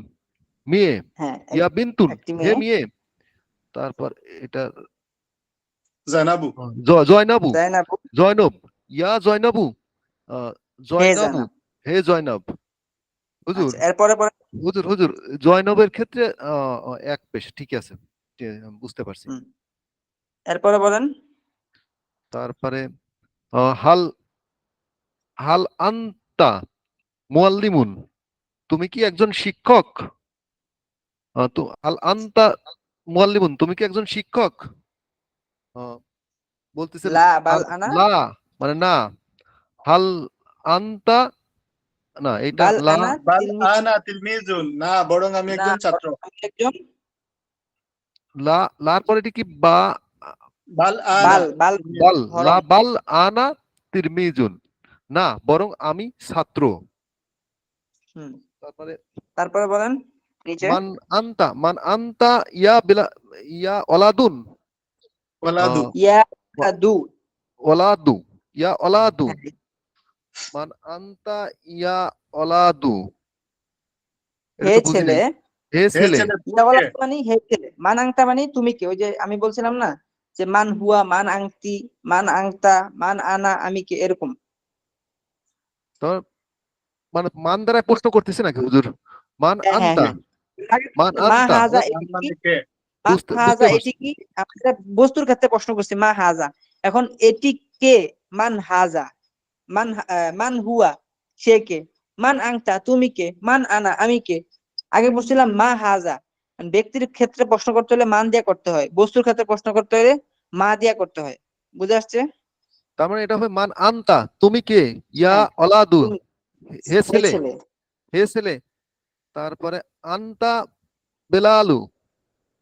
মেয়ে, হ্যাঁ ইয়া বিনতুন একটি হে মেয়ে, মেয়ে, তারপর এটা জানাবু, জয়নাবু, জাইনাবু, জয়নব, ইয়া জয়নাবু, আহ, হে জয়নাবু জাইনাব। হে জয়নব। হুজুর, আচ্ছা, এরপরে পরে হুজুর, হুজুর, জয়নবের ক্ষেত্রে এক পেশ ঠিক আছে, বুঝতে পারছি। এরপরে বলেন। তারপরে হাল, হাল আনতা মুআল্লিমুন, তুমি কি একজন শিক্ষক? তো হাল আনতা মুআল্লিমুন, তুমি কি একজন শিক্ষক? আহ, বলতেছে লা বাল হাল, আনা, লা মানে না, হাল আনতা, না এটা বাল লা, আনা বাল তিলমি, আনা তিলমিজুন, না বরং আমি না একজন ছাত্র। আমি একজন, লা, লার পরে এটি কি বা, বাল আনা বাল বাল তিলমিজুন, বাল, লা বরং, বাল আনা তিরমিজুন, না বরং আমি ছাত্র। হুম তারপরে তারপরে বলেন নিচে। মান আনতা, মান আনতা ইয়া বিলা, ইয়া ওলাদুন, ওয়ালাদু, ইয়া দু, ওলাদু, ইয়া ওলাদু, হ্যাঁ, মান আনতা ইয়া ওলাদু, এটা হে তো বুঝি ছেলে, নাই। হে হে ছেলে, ছেলে ইয়া কে? ওয়ালাদ মানে হে ছেলে, মান আংতা মানে তুমি কে? ওই যে আমি বলছিলাম না যে মান হুয়া, মান আংতি, মান আংতা, মান আনা, আমি কে, এরকম। তো মানে মান দ্বারা প্রশ্ন করতেছে নাকি হুজুর? মান হ্যাঁ হ্যাঁ আনতা, হ্যাঁ, আগে মান মা আনতা, হাজা মান এটি কি, মানে কে? মা বুঝতে হাজা এটি পারছি। কি, আমরা বস্তুর ক্ষেত্রে প্রশ্ন করছি মা হাজা। এখন এটি কে, মান হাজা, মান হুয়া সে কে, মান আংতা তুমি কে, মান আনা আমি কে। আগে বলছিলাম মা হাজা। ব্যক্তির ক্ষেত্রে প্রশ্ন করতে হলে মান দিয়া করতে হয়, বস্তুর ক্ষেত্রে প্রশ্ন করতে হলে মা দিয়া করতে হয়। বুঝে আসছে? তার মানে এটা হবে মান আনতা, তুমি কে, ইয়া হ্যাঁ, ওলাদু তুমি হে হে ছেলে, ছেলে, হে ছেলে, তারপরে আনতা বেলালু,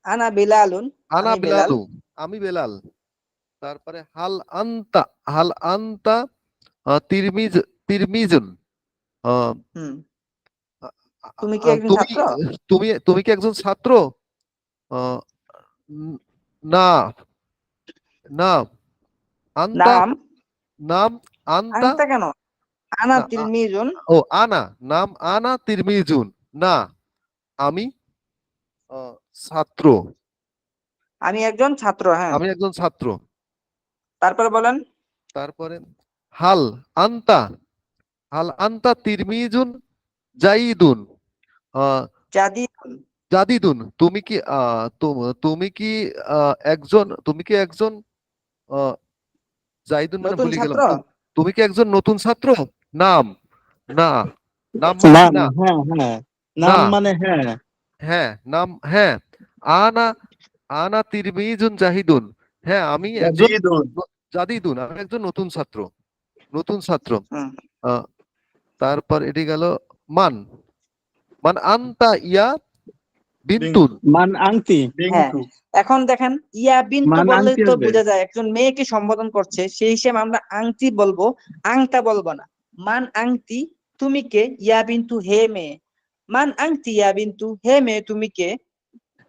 আনা বেলালুন, আনা আমি বেলাল, বেলালু, আমি বেলাল, তারপরে হাল আনতা, হাল আনতা তিরমিজ, তিরমিজুন, আহ, হুম আ- তুমি কি একজন তুমি, ছাত্র? তুমি কি একজন ছাত্র? আহ, ন- না, না, আনতা, নাম নাম আনতা, আংতা কেন, আনা না তিলমিজুন, ও আনা, নাম আনা তিরমিজুন, না আমি ছাত্র, আমি একজন ছাত্র, হ্যাঁ। আমি একজন ছাত্র। তারপরে বলেন। তারপরে হাল আনতা, হাল আনতা তিরমিজুন জাইদুন, আহ, জাদিদুন, জাদিদুন, তুমি কি তুমি কি একজন, তুমি কি একজন আহ, জাইদুন মানে নতুন ভুলে ছাত্র, গেলাম, তুমি কি একজন নতুন ছাত্র? নাম, না, নাম মানে কি নাম, না, হ্যাঁ হ্যাঁ, না, নাম মানে হ্যাঁ। হ্যাঁ, নাম হ্যাঁ, আনা, আনা তিরমিজুন জাহিদুন, হ্যাঁ আমি একজন জাদিদুন, জাদিদুন, আমি একজন নতুন ছাত্র, নতুন ছাত্র। হুম আহ, তারপর এটি গেল মান, মান আনতা ইয়া বিনতুন, বিংতু, মান আংটি, হ্যাঁ, বিংতু, এখন দেখেন ইয়া বিন্তু মান বললে আংটি তো হবে। বোঝা যায় একজন মেয়েকে সম্বোধন করছে, সেই হিসেবে আমরা আংটি বলবো, আংটা বলবো না। মান আংতি, তুমি কে? ইয়া বিন্তু, হে মেয়ে। মান আনতি ইয়া বিন্তু, হে মেয়ে তুমি কে?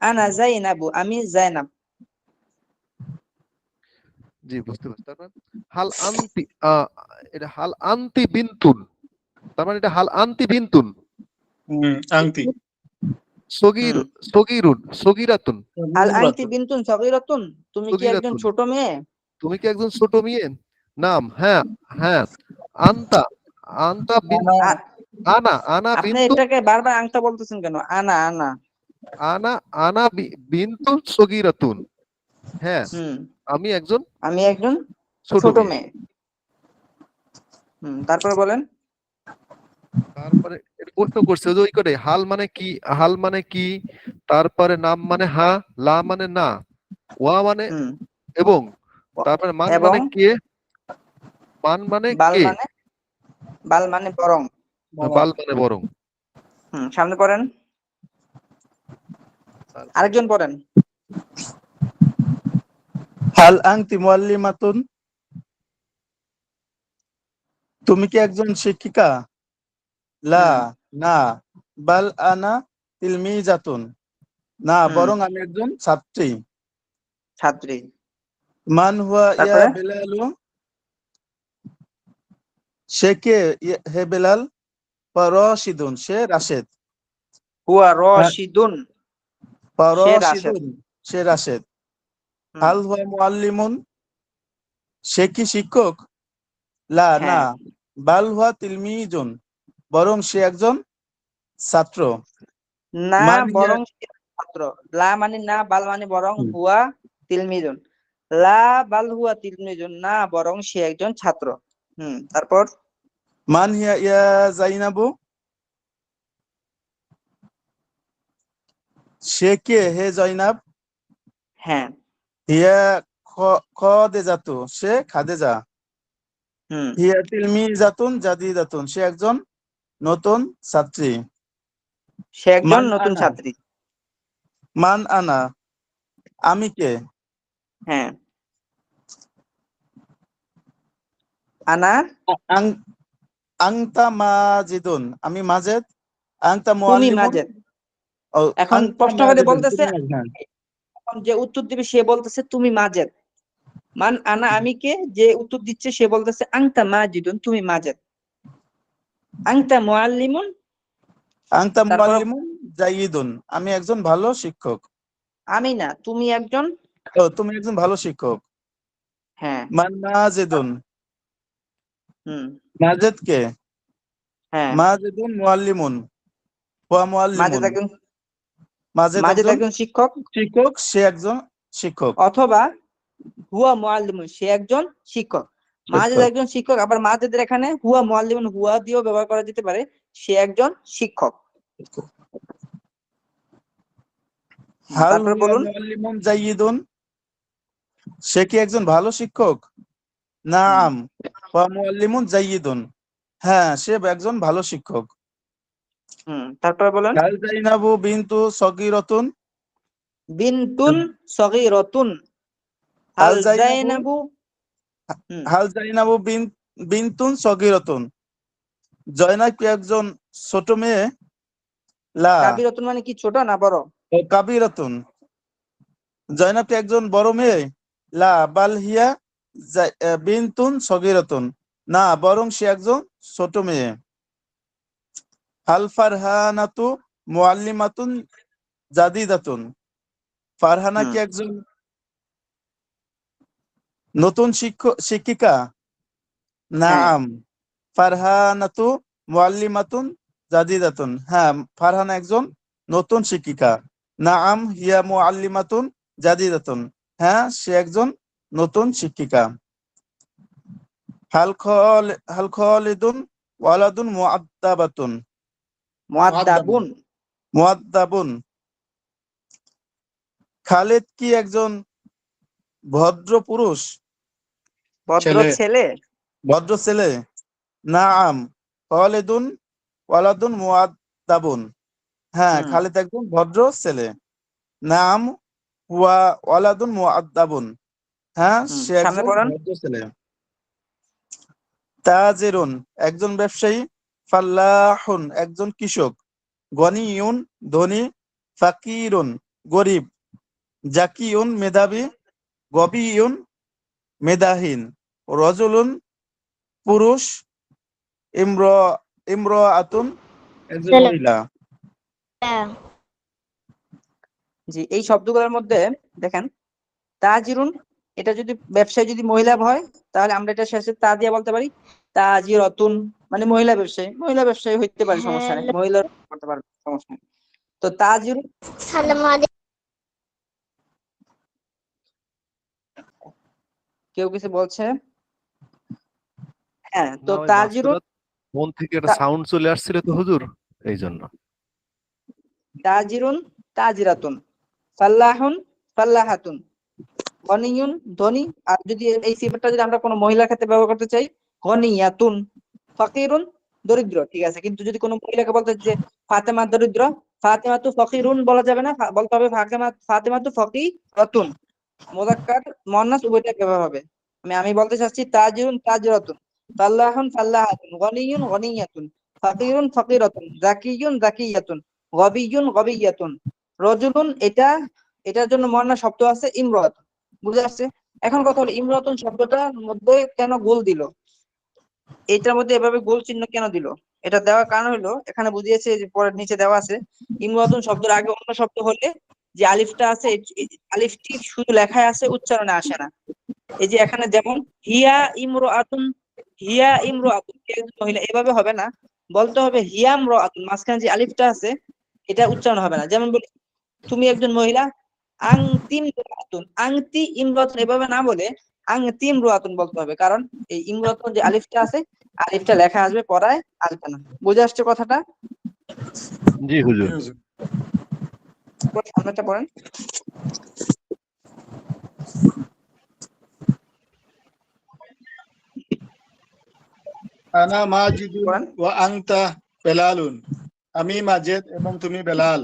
আনা জাইনাবু, আমি জাইনাব। জি, বুঝতে পারছি। তারপর হাল আনতি, এটা হাল আনতি বিন্তুন, তার মানে এটা হাল আনতি বিন্তুন আংটি সগির, হুম। সগিরুন, সগিরাতুন, আল আনতি বিন্তুন সগীরাতুন, তুমি কি একজন সগিরাতুন, ছোট মেয়ে? তুমি কি একজন ছোট মেয়ে? নাম, হ্যাঁ, হ্যাঁ। আন্তা, আন্তা বিন, আ- আনা, আনা আপনি বিন্তু, এটাকে বারবার আংটা বলতেছেন কেন? আনা আনা। আনা, আনা বিন্তু সগিরাতুন, হ্যাঁ, হুম, আমি একজন আমি একজন ছোট ছোট মেয়ে। মেয়ে। তারপরে বলেন। তারপরে এটা প্রশ্ন করছে যে ওই করে হাল মানে কি, হাল মানে কি, তারপরে নাম মানে হা, লা মানে না, ওয়া মানে হুম। এবং, তারপরে মান এবং মানে কে, মান মানে বাল কে, মানে, বাল মানে বরং। বাল মানে বরং। সামনে পড়েন, তারপরে আরেকজন পড়েন। হাল আংতি মুআল্লিমাতুন, তুমি কি একজন শিক্ষিকা? লা, হুম না। বাল আনা তিলমিজাতুন, না হুম বরং আমি একজন ছাত্রী। ছাত্রী। মান হুয়া ইয়া তারপরে বেলালু, সে কে? হে বেলাল। রশিদুন, সে রাশেদ। হুয়া রশিদুন, সে রাশেদ। রশিদুন, সে রাশেদ। হুম হাল হুয়া মুআল্লিমুন, সে কি শিক্ষক? লা, না। হ্যাঁ। বাল হুয়া তিলমিজুন, বরং সে একজন ছাত্র। না মান হিয়া, বরং সে ছাত্র। লা মানে না, বাল মানে বরং, হুম, হুয়া তিলমিজুন। লা বাল হুয়া তিলমিজুন, না বরং সে একজন ছাত্র। তারপর মান হিয়া ইয়া জাইনাবু, সে কে? হে জয়নাব। হ্যাঁ। হিয়া খাদেজাতু, সে খাদেজা। হুম হিয়া তিলমিজাতুন জাদিদাতুন, সে একজন নতুন ছাত্রী। সে একজন মান নতুন আনা, ছাত্রী। মান আনা, আমি কে? হ্যাঁ। আনা, আং, আংতা মাজিদুন, আমি মাজেদ। আংতা তুমি মুআল্লিমুন, মাজেদ। ও, এখন আংতা প্রশ্ন করে মাজিদুন, বলতেছে, তুমি মাজেদ, হ্যাঁ। এখন যে উত্তর দিবে সে বলতেছে তুমি মাজেদ। মান আনা, আমি কে? যে উত্তর দিচ্ছে সে বলতেছে আংতা মাজিদুন, তুমি মাজেদ। আংতা মুআল্লিমুন, আংতা তারপর মুআল্লিমুন জাইয়িদুন, আমি একজন ভালো শিক্ষক। আমি না, তুমি একজন। ও, তুমি একজন ভালো শিক্ষক। হ্যাঁ। মান মাজেদুন, হুম মাজেদ কে? হ্যাঁ। মাজেদুন মুআল্লিমুন, হুয়া মাজেদ মুআল্লিমুন, একজন, মাজেদ মাজেদ একজন একজন শিক্ষক। শিক্ষক, সে একজন শিক্ষক। অথবা হুয়া মুআল্লিমুন, সে একজন শিক্ষক। মাজেদ শিক্ষক। একজন শিক্ষক, আবার মাজেদের এখানে হুয়া মুআল্লিমুন, হুয়া দিয়েও ব্যবহার করা যেতে পারে। সে একজন শিক্ষক। হাল তারপরে হুয়া বলুন। মুআল্লিমুন জাইয়িদুন, সে কি একজন ভালো শিক্ষক? হুম নাম, হুয়া মুআল্লিমুন জাইয়িদুন, হ্যাঁ, সে একজন ভালো শিক্ষক। তারপরে বলুন। হাল জাইনাবু বিনতু সগীরাতুন, বিনতুন সগীরাতুন, হাল হাল জাইনাবু, জাইনাবু। হুম হাল জাইনাবু বিনতুন সগীরাতুন, জয়নাব কি একজন ছোট মেয়ে? লা, কাবিরাতুন মানে কি, ছোট না বড়? ও কাবিরাতুন, জয়নাব কি একজন বড় মেয়ে? লা, বাল হিয়া বিনতুন সগীরাতুন, না বরং সে একজন ছোট মেয়ে। হাল ফারহানাতু মুআল্লিমাতুন জাদিদাতুন, ফারহানা হুম কি একজন নতুন শিক্ষিকা? হ্যাঁ। নাম, ফারহানাতু মুআল্লিমাতুন জাদিদাতুন, হ্যাঁ, ফারহানা একজন নতুন শিক্ষিকা। নাম হিয়া মুআল্লিমাতুন জাদিদাতুন, হ্যাঁ, সে একজন নতুন শিক্ষিকা। হাল খালিদুন ওয়ালাদুন মুআদ্দাবাতুন, মুআদ্দাবুন, মুআদ্দাবুন, খালিদ কি একজন ভদ্র পুরুষ? ভদ্র ছেলে ছেলে। ভদ্র ছেলে। নাম, খালিদুন ওয়ালাদুন মুআদ্দাবুন, হ্যাঁ, হুম খালিদ একজন ভদ্র ছেলে। নাম হুয়া ওয়ালাদুন মুআদ্দাবুন, হ্যাঁ, সে সামনে একজন পড়েন। ভদ্র ছেলে। তাজিরুন, একজন ব্যবসায়ী। ফাল্লাহুন একজন কৃষক, গনিয়ুন ধনী, ফাকিরুন গরিব, জাকিউন মেধাবী, গবিয়ুন মেধাহীন, রজুলুন পুরুষ, ইমর ইমরাআতুন একজন মহিলা। জি, এই শব্দগুলোর মধ্যে দেখেন তাজিরুন, এটা যদি ব্যবসায়ী যদি মহিলা হয় তাহলে আমরা এটা শেষে তা দিয়ে বলতে পারি তাজিরাতুন, মানে মহিলা ব্যবসায়ী হইতে পারে, সমস্যা নেই, মহিলা করতে পারবে, সমস্যা নেই। তো তাজিরুন, কেউ কিছু বলছে? হ্যাঁ, তো না, ওই তাজিরুন, মাঝখানে মন থেকে একটা সাউন্ড চলে আসছিল তো হুজুর, এই জন্য। তাজিরুন তাজিরাতুন, ফাল্লাহুন ফাল্লাহাতুন, গনিয়ুন ধনী, আর যদি এই সিফাতটা যদি আমরা কোনো মহিলার ক্ষেত্রে ব্যবহার করতে চাই, গনিয়াতুন, ফাকিরুন দরিদ্র, ঠিক আছে। কিন্তু যদি কোনো মহিলাকে বলতে যে ফাতেমা দরিদ্র, ফাতেমাতু ফাকিরুন বলা যাবে না, বলতে হবে ফাতেমাতু ফাকিরাতুন, মুযাক্কার মুয়ান্নাস উভয়টা ব্যবহার হবে। আমি বলতে চাচ্ছি তাজিরুন তাজিরাতুন, ফাল্লাহুন ফাল্লাহাতুন, গনিয়ুন গনিয়াতুন, ফাকিরুন ফাকিরাতুন, যাকিয়ুন যাকিয়াতুন, গবিয়ুন গবিয়াতুন, রজুলুন, এটার জন্য মুয়ান্নাস শব্দ আছে ইমরাত, বুঝে আসছে? এখন কথা হলো ইমরাতুন শব্দটার মধ্যে কেন গোল দিল, এটার মধ্যে এভাবে গোল চিহ্ন কেন দিল? এটা দেওয়ার কারণ হলো এখানে বুঝিয়েছে যে পরের নিচে দেওয়া আছে, ইমরাতুন শব্দের আগে অন্য শব্দ হলে যে আলিফটা আছে, এই আলিফটি শুধু লেখায় আছে, উচ্চারণে আসে না। এই যে এখানে যেমন হিয়া ইমরাতুন, হিয়া ইমরাতুন, মহিলা, এভাবে হবে না, বলতে হবে হিয়া ইমরাতুন, মাঝখানে যে আলিফটা আছে এটা উচ্চারণ হবে না। যেমন বলি তুমি একজন মহিলা, আংতি ইমরাতুন, আংতি ইমরাতুন, এভাবে না বলে আংতি ইমরাতুন বলতে হবে, কারণ এই ইমরাতুন যে আলিফটা আছে, আলিফটা লেখা আসবে, পড়ায় আসবে না। বুঝে আসছে কথাটা? জি হুজুর। সামনেটা পড়েন। আনা মাজিদুন পড়েন। ওয়া আনতা বেলালুন, আমি মাজেদ এবং তুমি বেলাল।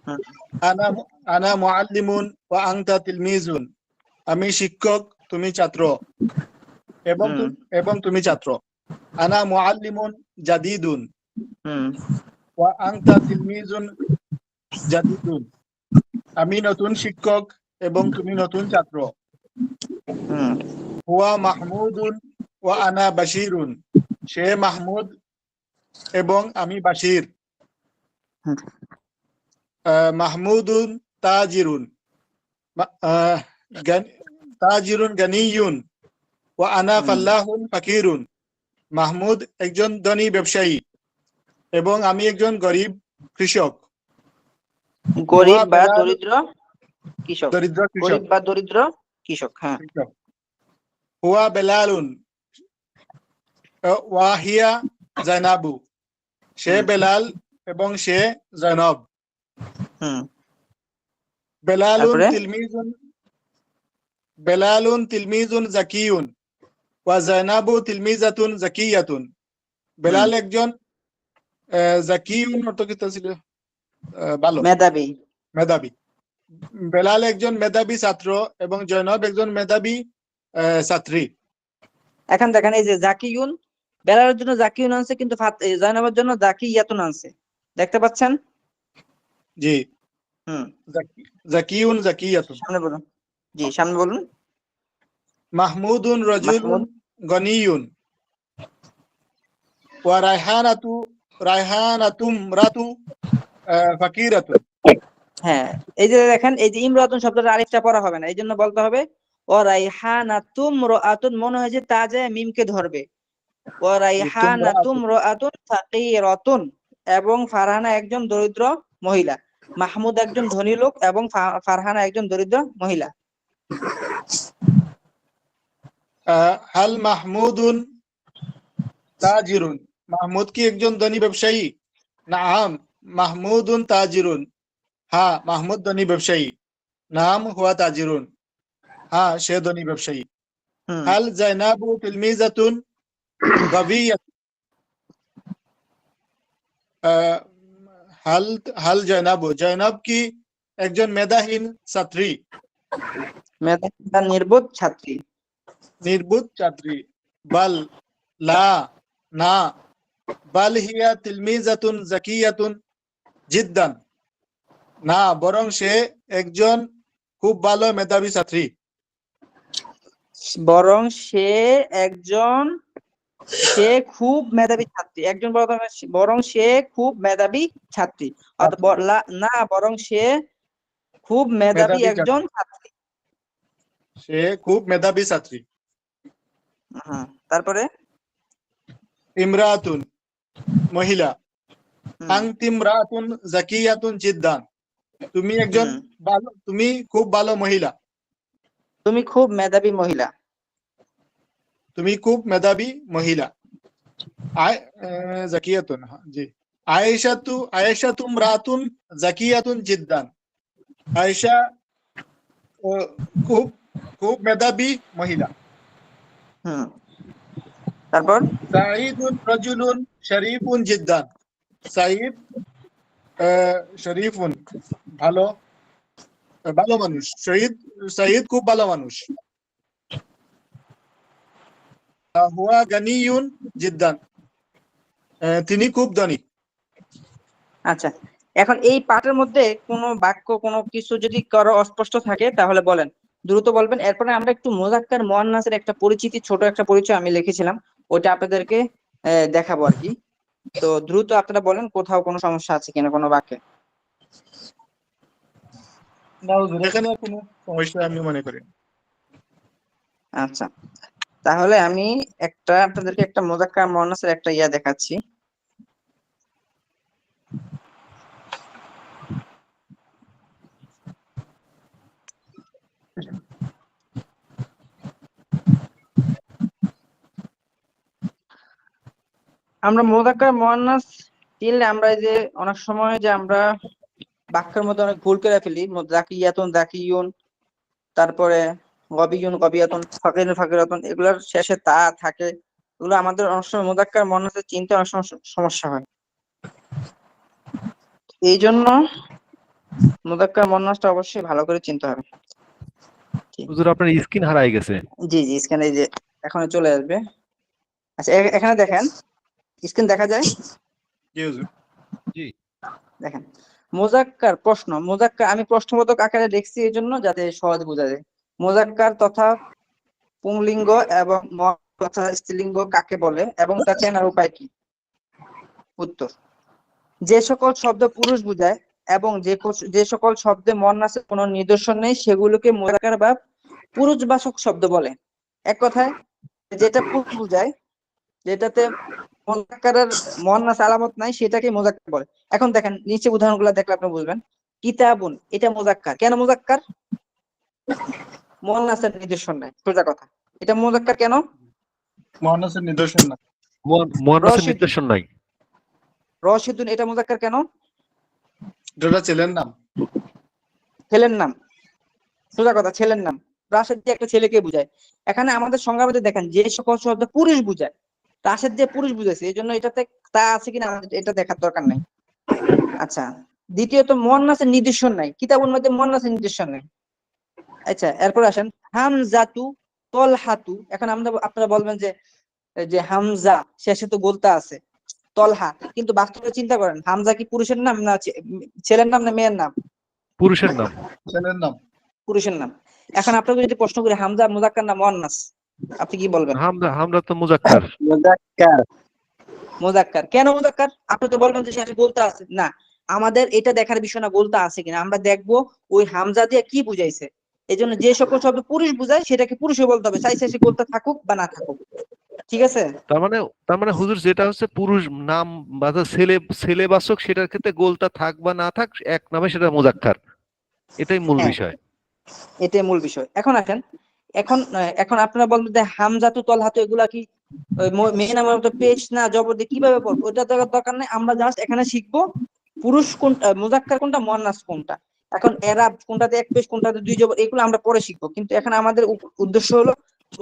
হুম, আনা আনা মুআল্লিমুন ওয়া আনতা তিলমিজুন, আমি শিক্ষক তুমি ছাত্র, হুম, এবং তুমি ছাত্র। আনা মুআল্লিমুন জাদিদুন হুম, ওয়া আনতা তিলমিজুন জাদিদুন, আমি নতুন শিক্ষক এবং তুমি নতুন ছাত্র। হুম, হুয়া মাহমুদুন ওয়া আনা বাশিরুন, সে মাহমুদ এবং আমি বাশির। হুম। মাহমুদুন তাজিরুন, তাজিরুন গানিয়ুন ওয়া আনা ফাল্লাহুন ফাকিরুন, মাহমুদ একজন ধনী ব্যবসায়ী এবং আমি একজন গরিব কৃষক। গরিব হুয়া বা বেলাল, দরিদ্র কৃষক, দরিদ্র কৃষক। গরিব বা দরিদ্র কৃষক, হ্যাঁ। হুয়া বেলালুন ওয়া হিয়া জাইনাবু, সে বেলাল এবং সে জয়নব। হুম, বেলালুন তারপরে তিলমিজুন, বেলালুন তিলমিজুন জাকিয়ুন ওয়া জাইনাবু তিলমিজাতুন জাকিয়াতুন, বেলাল একজন জাকিয়ুন অর্থ কি ছিল? ভালো, মেধাবী। মেধাবী। বেলাল একজন মেধাবী ছাত্র এবং জয়নব একজন মেধাবী ছাত্রী। এখন দেখেন এই যে জাকিউন, বেলালের জন্য জাকিউন আনছে, কিন্তু জয়নবের জন্য জাকিয়াতুন আনছে, দেখতে পাচ্ছেন? জি, হুম, জাকিয়ুন জাকিয়াতুন। সামনে বলুন। জি, সামনে বলুন। মাহমুদুন রজুলুন মাহমুদ, গনিয়ুন ওয়া রায়হানাতুম রাতু ফাকিরাতুন। হ্যাঁ, এই যে দেখেন এই যে ইমরাতুন শব্দটা আলিফটা পড়া হবে না, এই জন্য বলতে হবে ও রাইহানাতুম রাআতুন, মনে হয় যে তা যায় মিমকে ধরবে। ও রাইহানাতুম রাআতুন ফাকিরাতুন, এবং ফারহানা একজন দরিদ্র মহিলা। মাহমুদ একজন ধনী লোক এবং ফারহানা একজন দরিদ্র মহিলা। হাল মাহমুদুন তাজিরুন, মাহমুদ কি একজন ধনী ব্যবসায়ী? নাম মাহমুদুন তাজিরুন, হ্যাঁ মাহমুদ ধনী ব্যবসায়ী। নাম হুয়া তাজিরুন, হ্যাঁ সে ধনী ব্যবসায়ী। হুম, হাল জাইনাবু তিলমিজাতুন গাবিয়া, হাল হাল জয়নব কি একজন মেধাহীন ছাত্রী? মেধা নির্বোধ ছাত্রী। নির্বুধ ছাত্রী। বাল লা, না, বাল হিয়া তিলমিজাতুন জাকিয়াতুন জিদ্দান, না বরং সে একজন খুব ভালো মেধাবী ছাত্রী। বরং সে একজন সে খুব মেধাবী ছাত্রী, একজন বরং সে খুব মেধাবী ছাত্রী, অর্থাৎ না বরং সে খুব মেধাবী মেধাবী একজন ছাত্রী। সে খুব মেধাবী ছাত্রী। হ্যাঁ, তারপরে ইমরাতুন মহিলা, হুম, আনতিমরাতুন জাকিয়াতুন জিদ্দান, তুমি একজন হুম, ভালো, তুমি খুব ভালো মহিলা, তুমি খুব মেধাবী মহিলা। তুমি খুব মেধাবী মহিলা। জাকিয়াতুন, হ্যাঁ, জি। আয়েশাতু ইমরাতুন জাকিয়াতুন জিদ্দান, আয়েশা খুব খুব মেধাবী মহিলা। হুম, তারপর সাঈদুন রাজুলুন শরীফুন জিদ্দান, সাঈদ শরীফুন, ভালো ভালো মানুষ। সাঈদ খুব ভালো মানুষ। হুয়া গানিয়ুন জিদ্দান, তিনি খুব ধনী। আচ্ছা, এখন এই পাঠের মধ্যে কোনো বাক্য কোনো কিছু যদি কারো অস্পষ্ট থাকে তাহলে বলেন, দ্রুত বলবেন। এরপরে আমরা একটু মুযাক্কার মুআন্নাসের একটা পরিচিতি, ছোট একটা পরিচয় আমি লিখেছিলাম, ওটা আপনাদেরকে দেখাবো আর কি। তো দ্রুত আপনারা বলেন কোথাও কোনো সমস্যা আছে কিনা কোনো বাক্যে। না হুজুর, এখানে কোনো সমস্যা আমি মনে করি না। আচ্ছা, তাহলে আমি আপনাদেরকে একটা মুযাক্কার মুআন্নাসের একটা ইয়া দেখাচ্ছি। আমরা মুযাক্কার মুআন্নাস চিনলে আমরা এই যে অনেক সময় যে আমরা বাক্যের মধ্যে অনেক ভুল করে ফেলি, যাকিয়াতুন যাকিয়ুন, তারপরে গবিয়ুন গবিয়াতুন, ফাকিরুন ফাকিরাতুন, এগুলোর শেষে তা থাকে, এগুলো আমাদের অনেক সময় মুযাক্কার মুআন্নাসে চিনতে অনেক সময় সমস্যা হয়। এই জন্য মুযাক্কার মুআন্নাসটা অবশ্যই ভালো করে চিনতে হবে। হুজুর আপনার স্ক্রিন হারাই গেছে। জি জি, স্ক্রিনে এই যে এখন চলে আসবে। আচ্ছা, এখানে দেখেন, স্ক্রিন দেখা যায়? জি হুজুর। জি। দেখেন, মুযাক্কার আমি প্রশ্নবোধক আকারে লিখছি এই জন্য যাতে সহজ বোঝা যায়। মুযাক্কার তথা পুংলিঙ্গ এবং তথা স্ত্রীলিঙ্গ কাকে বলে এবং তা চেনার উপায় কি? উত্তর: যে সকল শব্দ পুরুষ বোঝায় এবং যে সকল শব্দে মুআন্নাসের কোনো নিদর্শন নেই সেগুলোকে মুযাক্কার বা পুরুষবাচক শব্দ বলে। এক কথায়, যেটা পুরুষ বোঝায়, যেটাতে মুযাক্কারের মুআন্নাস আলামত নাই, সেটাকে মুযাক্কার বলে। এখন দেখেন নিচে উদাহরণগুলো দেখলে আপনি বুঝবেন। কিতাবুন, এটা মুযাক্কার। কেন মুযাক্কার? মুআন্নাসের নিদর্শন নাই, সোজা কথা। এটা মুযাক্কার কেন? মুআন্নাসের নিদর্শন না। মুআন্নাসের রশিদুন, নির্দেশন নাই। রশিদুন এটা মুযাক্কার কেন? এটা ছেলের নাম। ছেলের নাম, সোজা কথা, ছেলের নাম। রাশেদ দিয়ে একটা ছেলেকে বোঝায়। এখানে আমাদের সংজ্ঞা মধ্যে দেখেন যে সকল শব্দ পুরুষ বোঝায়, রাশেদ দিয়ে পুরুষ বুঝাইছে, এই জন্য এটাতে তা আছে কিনা আমাদের এটা দেখার দরকার নাই। আচ্ছা, দ্বিতীয়ত মুআন্নাসের নির্দেশন নাই, কিতাবুর মধ্যে মুআন্নাসের নির্দেশন নাই। আচ্ছা, এরপর আসেন হামজাতু তলহাতু। এখন আপনারা বলবেন যে যে হামজা শেষে তো বলতে আছে তলহা, কিন্তু বাস্তবে চিন্তা করেন, হামজা কি পুরুষের নাম না ছেলের নাম না মেয়ের নাম? পুরুষের নাম। ছেলের নাম। পুরুষের নাম। এখন আপনাকে যদি প্রশ্ন করি হামজা মুযাক্কার না মুআন্নাস, আপনি কি বলবেন? হামজা তো মুযাক্কার। মুযাক্কার। মুযাক্কার কেন মুযাক্কার? আপনি তো বলবেন যে শেষে বলতে আছে না। আমাদের এটা দেখার বিষয় না বলতে আছে কিনা, আমরা দেখবো ওই হামজা দিয়ে কি বুঝাইছে। এই জন্য যে সকল শব্দ পুরুষ বুঝায় সেটাকে পুরুষে বলতে হবে, চাই শেষে বলতে থাকুক বা না থাকুক। ঠিক আছে? তার মানে হুজুর যেটা হচ্ছে পুরুষ নাম বা ছেলেবাচক, সেটার ক্ষেত্রে গোলটা থাক বা না থাক এক নামে সেটা মুযাক্কার, এটাই মূল হ্যাঁ, বিষয়। এটাই মূল বিষয়। এখন আসেন, এখন আপনারা বলবেন যে হামজাতু তলহাতু এগুলা কি মেয়ে নামের মতো পেশ না জবর দিয়ে কিভাবে পড়বো, ওটা দেখার দরকার নেই। আমরা জাস্ট এখানে শিখবো পুরুষ কোনটা, মুযাক্কার কোনটা, মুআন্নাস কোনটা। এখন এরাব কোনটাতে এক পেশ কোনটাতে দুই জবর, এগুলো আমরা পরে শিখবো, কিন্তু এখন আমাদের উদ্দেশ্য হলো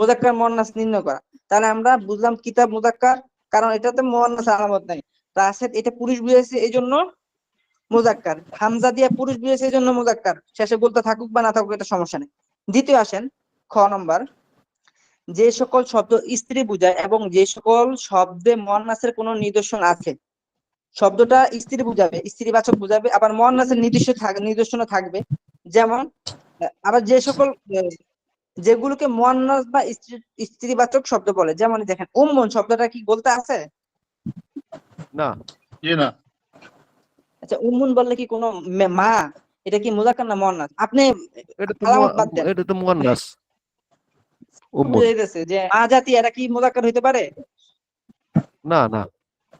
মুযাক্কার মুআন্নাস নির্ণয় করা। তাহলে আমরা বুঝলাম কিতাব মুযাক্কার, কারণ এটাতে মুআন্নাস আলামত নাই। রাশেদ এটা পুরুষ বুঝাইছে এই জন্য মুযাক্কার, হামজা দিয়ে পুরুষ বুঝাইছে এই জন্য মুযাক্কার, শেষে বলতে থাকুক বা না থাকুক এটা সমস্যা নেই। দ্বিতীয় আসেন, খ নম্বর, যে সকল শব্দ স্ত্রী বোঝায় এবং যে সকল শব্দে মুয়ান্নাসের কোনো নিদর্শন আছে, শব্দটা স্ত্রী বুঝাবে, স্ত্রীবাচক বুঝাবে, আবার মুয়ান্নাসের নিদর্শনও থাকবে। যেমন আবার যে সকল যেগুলোকে মুয়ান্নাস বা স্ত্রীবাচক শব্দ বলে, যেমন দেখেন উম্মুন শব্দটা কি বলতে আছে? না, জি না। আচ্ছা, উম্মুন বললে কি কোনো মা, এটা কি মুযাক্কার না মুয়ান্নাস? আপনি এটা তো আলামত বাদ দেন, এটা তো মুয়ান্নাস উম্মুন। বুঝে যাইতেছে যে মা জাতি এরা কি মুযাক্কার হইতে পারে? না না,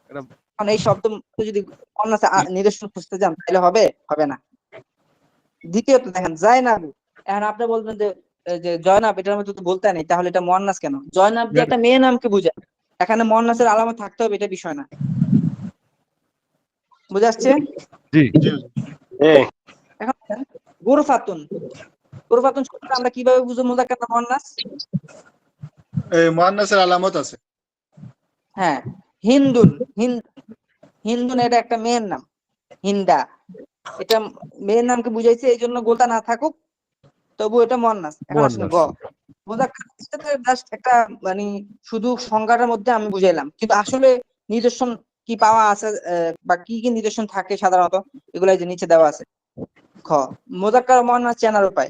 এটা কারণ এই শব্দ যদি মুয়ান্নাসে নিদর্শন খুঁজতে যান তাহলে হবে না। দ্বিতীয়ত দেখেন জায়নাব, এখন আপনি বলবেন যে যে জয়নাব এটার মধ্যে তো বলতে নেই, তাহলে এটা মুয়ান্নাস কেন? জয়নাব যে একটা মেয়ে নামকে বোঝায়, এখানে মুয়ান্নাসের আলামত থাকতে হবে এটা বিষয় না। বুঝে আসছে? জি জি এখন গুরফাতুন, গুরফাতুন শব্দটা আমরা কিভাবে বুঝবো মুযাক্কার না মুয়ান্নাস? মুয়ান্নাসের আলামত আছে। হ্যাঁ, হিন্দুন, হিন্দুন এটা একটা মেয়ের নাম, হিন্দা, এটা মেয়ের নামকে বুঝাইছে, এই জন্য গোলটা না থাকুক তবু এটা মুয়ান্নাস। এখন আসলে মুয়ান্নাস। মুযাক্কার এটা তো জাস্ট একটা মানে শুধু সংজ্ঞাটার মধ্যে আমি বুঝাইলাম, কিন্তু আসলে নিদর্শন কি পাওয়া আছে বা কি কি নিদর্শন থাকে সাধারণত, এগুলো এই যে নিচে দেওয়া আছে। খ, মুযাক্কার ও মুয়ান্নাস চেনার উপায়।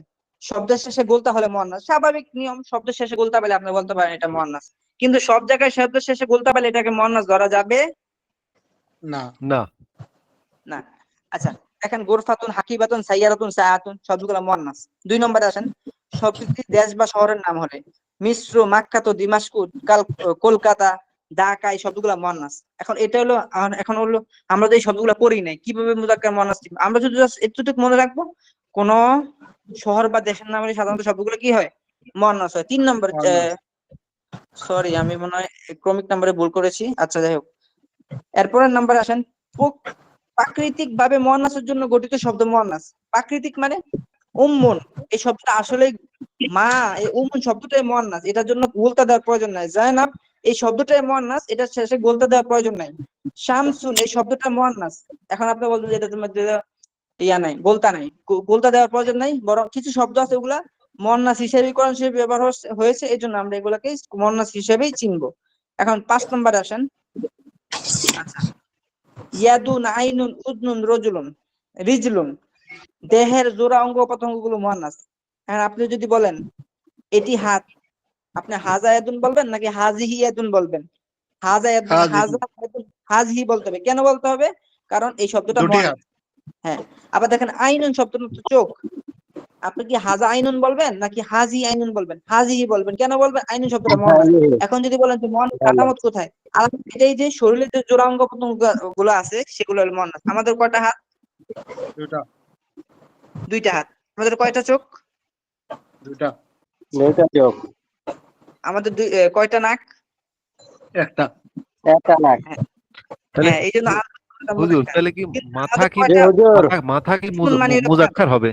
শব্দের শেষে গোলতা হলে মুয়ান্নাস, স্বাভাবিক নিয়ম, শব্দের শেষে গোলতা পেলে আপনি বলতে পারেন এটা মুয়ান্নাস, কিন্তু সব জায়গায় শব্দের শেষে গোলতা পেলে এটাকে মুয়ান্নাস ধরা যাবে না। না, না। আচ্ছা, দেখেন গোরফাতুন, হাকিবাতুন, সাইয়ারাতুন, সায়াতুন শব্দগুলো মুয়ান্নাস। 2 নম্বরে আসেন, শব্দটি দেশ বা শহরের নাম হলে মিশ্র, মাক্কাত, দিমাশকু, কলকাতা, ঢাকা এই শব্দগুলো মুয়ান্নাস। এখন এটা হলো এখন হলো আমরা যে শব্দগুলো পড়ি নাই কিভাবে মুযাক্কার মুয়ান্নাস চিনবো? আমরা যদি just এতটুকু মনে রাখবো, কোন শহর বা দেশের নাম হলে সাধারণত শব্দগুলো কি হয়? মুয়ান্নাস হয়। 3 নম্বর, মুয়ান্নাস। সরি আমি মনে হয় ক্রমিক নম্বরে ভুল করেছি। আচ্ছা যাই হোক, এরপরের নাম্বার আসেন, প্রাকৃতিক ভাবে মুয়ান্নাসের জন্য গঠিত শব্দ মুয়ান্নাস। প্রাকৃতিক মানে উম্মুন, এই শব্দটা আসলে মা, এই উম্মুন শব্দটাই মুয়ান্নাস, এটার জন্য গোলতা দেওয়ার প্রয়োজন নাই। জায়নাব এই শব্দটাই মুয়ান্নাস, এটা শেষে গোলতা দেওয়ার প্রয়োজন নাই। শামসুন এই শব্দটা মুয়ান্নাস। এখন আপনি বলবেন যে এটার মধ্যে ইয়া নাই, গোলতা নাই, গোলতা দেওয়ার প্রয়োজন নাই, বরং কিছু শব্দ আছে ওগুলা মুয়ান্নাস হিসেবে কোরআন শরীফে ব্যবহার হয়েছে, এই জন্য আমরা এগুলাকে মুয়ান্নাস হিসেবেই চিনবো। এখন 5 নম্বরে আসেন। আচ্ছা, ইয়াদুন, আইনুন, উদনুন, রজুলুন, রিজলুন দেহের জোড়া অঙ্গ প্রত্যঙ্গ গুলো মুয়ান্নাস। এখন আপনি যদি বলেন এটি হাত, আপনি হাজা ইয়াদুন বলবেন নাকি হাজিহি ইয়াদুন বলবেন? হাজা ইয়াদুন, হাজিহি। হাজিহি বলতে হবে। কেন বলতে হবে? কারণ এই শব্দটা দুটি হাত। মুয়ান্নাস। হ্যাঁ, আবার দেখেন আইনুন শব্দটা তো চোখ, আপনি কি হাজা আইনুন বলবেন নাকি হাজি আইনুন বলবেন? হাজিহি বলবেন। কেন বলবেন? আইনুন শব্দটা মুয়ান্নাস। এখন যদি বলেন যে মুয়ান্নাস আলামত কোথায়? আলামত এটাই যে শরীরের যে জোড়া অঙ্গ প্রত্যঙ্গ গুলো আছে সেগুলো হলো মুয়ান্নাস। আমাদের কয়টা হাত? দুটা। 2টা হাত। আমাদের কয়টা চোখ? দুটা। আমাদের কয়টা নাক? একটা। তাহলে হ্যাঁ, এই জন্য হুজুর তাহলে কি মাথা আমাদের কি কয়টা মাথা কি মানে মুজাক্কার হবে?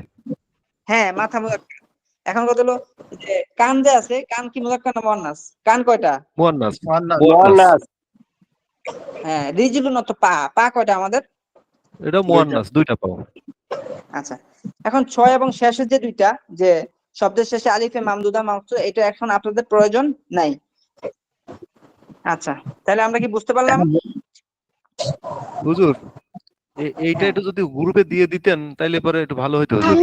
হ্যাঁ, মাথা মুযাক্কার। এখন কথা হলো যে কান যে আছে, কান কি মুযাক্কার না মুয়ান্নাস? কান কয়টা? মুয়ান্নাস। মুয়ান্নাস। হ্যাঁ, রিজলুন তো পা, পা কয়টা আমাদের? এটা মুয়ান্নাস, দুইটা পাবো। আচ্ছা, এখন 6 এবং শেষের যে দুইটা, যে শব্দের শেষে আলিফে মামদুদা মাকসুর, এটা এখন আপনাদের প্রয়োজন নাই। আচ্ছা, তাহলে আমরা কি বুঝতে পারলাম? হুজুর এইটা হ্যাঁ, একটু যদি গ্রুপে দিয়ে দিতেন তাইলে পরে একটু ভালো হতো হুজুর।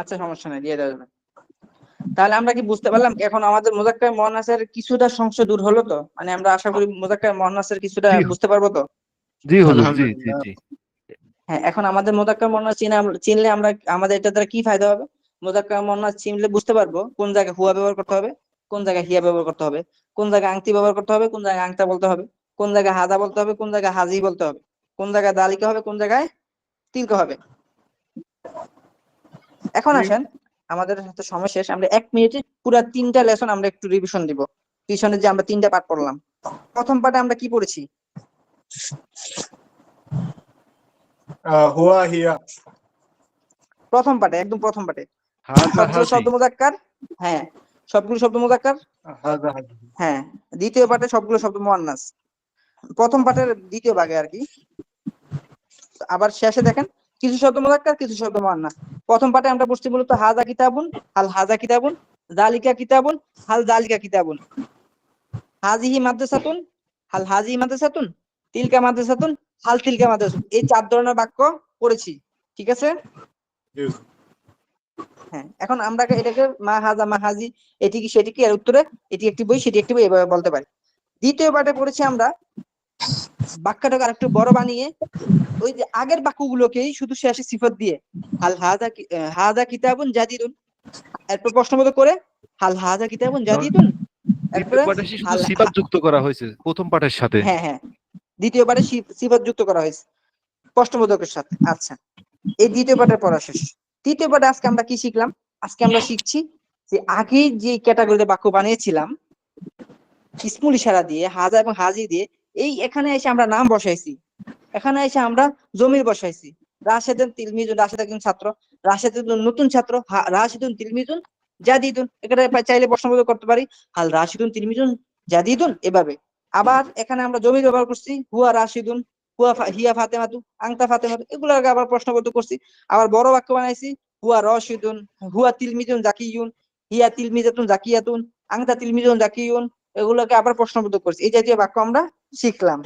আচ্ছা সমস্যা নাই, দিয়ে দেওয়া যাবে। তাহলে আমরা কি বুঝতে পারলাম এখন আমাদের মুযাক্কার মুয়ান্নাসের কিছুটা সংশয় দূর হলো তো? মানে আমরা আশা করি মুযাক্কার মুয়ান্নাসের কিছুটা জি বুঝতে পারবো তো? জি হুজুর, জি জি আলহামদুলিল্লাহ। জি। হ্যাঁ, এখন আমাদের মুযাক্কার মুয়ান্নাস চিনলে আমরা আমাদের এটা দ্বারা কি ফায়দা হবে? মুযাক্কার মুয়ান্নাস চিনলে বুঝতে পারবো কোন জায়গায় হুয়া ব্যবহার করতে হবে, কোন জায়গায় হিয়া ব্যবহার করতে হবে, কোন জায়গায় আংটি ব্যবহার করতে হবে, কোন জায়গায় আংটা বলতে হবে, কোন জায়গায় হাজা বলতে হবে, কোন জায়গায় হাজি বলতে হবে, কোন জায়গায় দালিকা হবে, কোন জায়গায় তিলকা হবে। এখন আসেন, আমাদের হাতে সময় শেষ, আমরা 1 মিনিটে পুরো 3টা লেসন আমরা একটু রিভিশন দিব। পিছনে যে আমরা 3টা পাঠ পড়লাম, প্রথম পাঠে আমরা কি পড়েছি? হুয়া হিয়া। প্রথম পাঠে, একদম প্রথম পাঠে হাজা সবগুলো হাজি। শব্দ মুযাক্কার। হ্যাঁ, সবগুলো শব্দ মুযাক্কার। হাজা হাজি। হ্যাঁ, দ্বিতীয় পাঠে সবগুলো শব্দ মুয়ান্নাস। প্রথম পাঠের দ্বিতীয় ভাগে আর কি। আবার শেষে দেখেন কিছু শব্দ মুযাক্কার, কিছু শব্দ মুয়ান্নাস। প্রথম পার্টে আমরা পড়ছি মূলত হাজা কিতাবুন, হাল হাজা কিতাবুন, জালিকা কিতাবুন, হাল জালিকা কিতাবুন, হাজিহি মাদ্রাসাতুন, হাল হাজিহি মাদ্রাসাতুন, তিলকা মাদ্রাসাতুন, হাল তিলকা মাদ্রাসাতুন। এই 4 ধরনের বাক্য পড়েছি, ঠিক আছে? জি হুজুর। হ্যাঁ, এখন আমরা এটাকে মা হাজা মা হাজি, এটি কি সেটি কি, এর উত্তরে এটি একটি বই সেটি একটি বই এভাবে বলতে পারি। দ্বিতীয় পার্টে পড়েছি আমরা বাক্যটাকে আরেকটু বড় বানিয়ে ওই যে আগের বাক্যগুলোকেই শুধু শেষে সিফত দিয়ে হাল হাজা হাজা কিতাবুন জাদিদুন, এরপর প্রশ্নবোধক করে হাল হাজা কিতাবুন জাদিদুন, দ্বিতীয় এরপরে পাঠে শুধু হাল সিফাত যুক্ত করা হয়েছে প্রথম পাঠের সাথে। হ্যাঁ হ্যাঁ, দ্বিতীয় পার্টে সিফত যুক্ত করা হয়েছে প্রশ্নবোধকের সাথে। আচ্ছা, এই দ্বিতীয় পার্টের পড়া শেষ। তৃতীয় পার্টে আজকে আমরা কি শিখলাম? আজকে আমরা শিখছি যে আগে যে ক্যাটাগরিতে বাক্য বানিয়েছিলাম ইসমুল ইশারা দিয়ে, হাজা এবং হাজি দিয়ে, এই এখানে এসে আমরা নাম বসাইছি, এখানে এসে আমরা জমির বসাইছি। রাশেদুন তিলমিজুন, রাশেদ একজন ছাত্র, রাশেদুন নতুন ছাত্র, রাশেদুন তিলমিজুন জাদিদুন, এখানে চাইলে প্রশ্নবোধক করতে পারি হাল রাশিদুন তিলমিজুন জাদিদুন, এভাবে। আবার এখানে আমরা জমির ব্যবহার করছি, হুয়া রাশিদুন, হিয়া ফাতেমাতু, আংতা ফাতেমাতু, এগুলোকে আবার প্রশ্নবোধক করছি। আবার বড় বাক্য বানাইছি, হুয়া রশিদুন, হুয়া তিলমিজুন জাকিয়ুন, হিয়া তিলমিজাতুন জাকিয়াতুন, আংতা তিলমিজুন জাকিয়ুন, এগুলোকে আবার প্রশ্নবোধক করছি। এই জাতীয় বাক্য আমরা শিখলাম।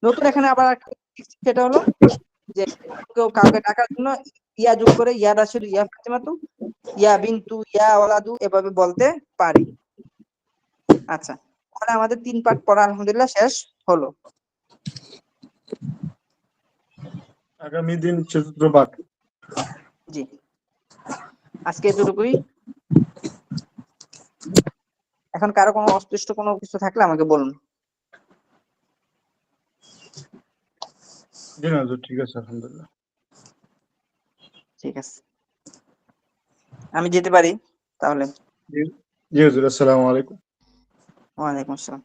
নতুন এখানে আবার সেটা হলো যে কেউ কাউকে ডাকার জন্য ইয়া যোগ করে ইয়া রাশিদ, ইয়া ফাতিমাতু, ইয়া বিনতু, ইয়া ওয়ালাদু এভাবে বলতে পারি। আচ্ছা, তাহলে আমাদের 3 পার্ট পড়া আলহামদুলিল্লাহ শেষ হলো। আগামী দিন চতুর্থ পাঠ। জি, আজকে এতটুকুই। এখন কারো কোনো অস্পষ্ট কোনো কিছু থাকলে আমাকে বলুন। জি না হুজুর, ঠিক আছে আলহামদুলিল্লাহ। ঠিক আছে, আমি যেতে পারি তাহলে। জি জি হুজুর, আসসালামু আলাইকুম। ওয়ালাইকুম আসসালাম।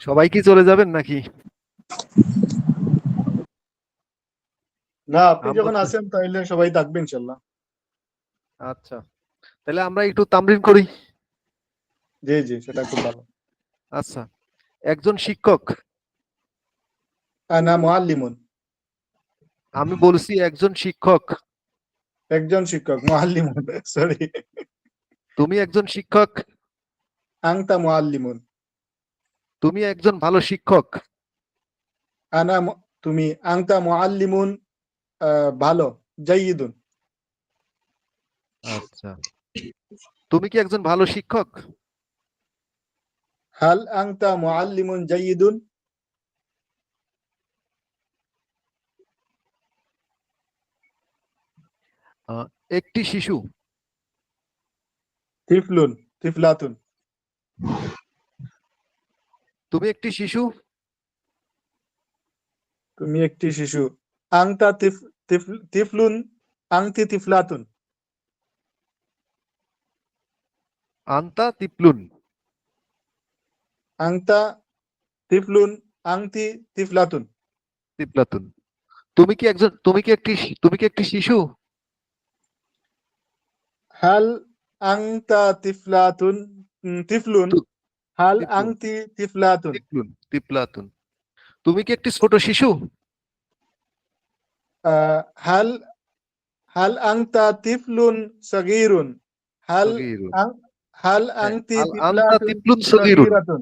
সবাই কি চলে যাবেন নাকি? না, আপনি আমরা যখন তো- আসেন তাহলে সবাই থাকবে ইনশাল্লাহ। আচ্ছা, তাহলে আমরা একটু তামরিন করি। জি জি, সেটা খুব ভালো। আচ্ছা, একজন শিক্ষক, আনা মুআল্লিমুন, আমি বলছি একজন শিক্ষক, একজন শিক্ষক, মুআল্লিমুন সরি, তুমি একজন শিক্ষক, আংতা মুআল্লিমুন, তুমি একজন ভালো শিক্ষক, তুমি আংতা মুআল্লিমুন, ভালো, জাইয়িদুন, আচ্ছা, তুমি কি একজন ভালো শিক্ষক? হাল আংতা মুআল্লিমুন জাইয়িদুন, একটি শিশু, তিফলুন, তিফলাতুন, তুমি একটি শিশু, তুমি একটি শিশু, আংতা তিফলুন, আংতি তিফলাতুন, আন্তা তিপলুন, আংতা তিফলুন, আংতি তিফলাতুন, তিপলাতুন, তুমি কি একটি শিশু? হাল আংতা তিফলাতুন, তিফলুন, তু- হাল তিপলুন, আংতি তিফলাতুন, তিপলুন, তিপলাতুন, তুমি কি একটি ছোট শিশু? হাল হাল আংতা তিফলুন সগীরুন, হাল সগীরুন, আং হাল হ্যাঁ, আংতি আল আন্তা তিফলাতুন তিপলুন সগীরুন, সগীরাতুন,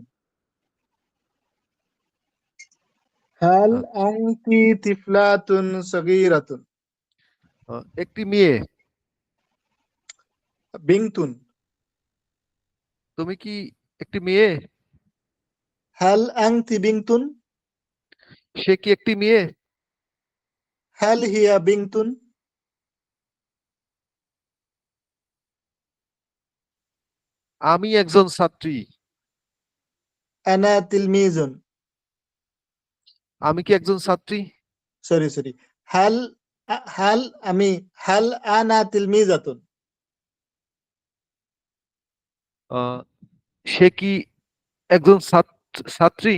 হাল আচ্ছা, আংতি তিফলাতুন সগীরাতুন, একটি মেয়ে, বিংতুন, তুমি কি একটি মেয়ে? হাল আংতি বিংতুন, সে কি একটি মেয়ে? হাল হিয়া বিংতুন, আমি একজন ছাত্রী, আনা তিলমিজুন, আমি কি একজন ছাত্রী? সরি, হাল হাল আমি, হাল আনা তিলমিজাতুন, সে কি একজন ছাত্রী?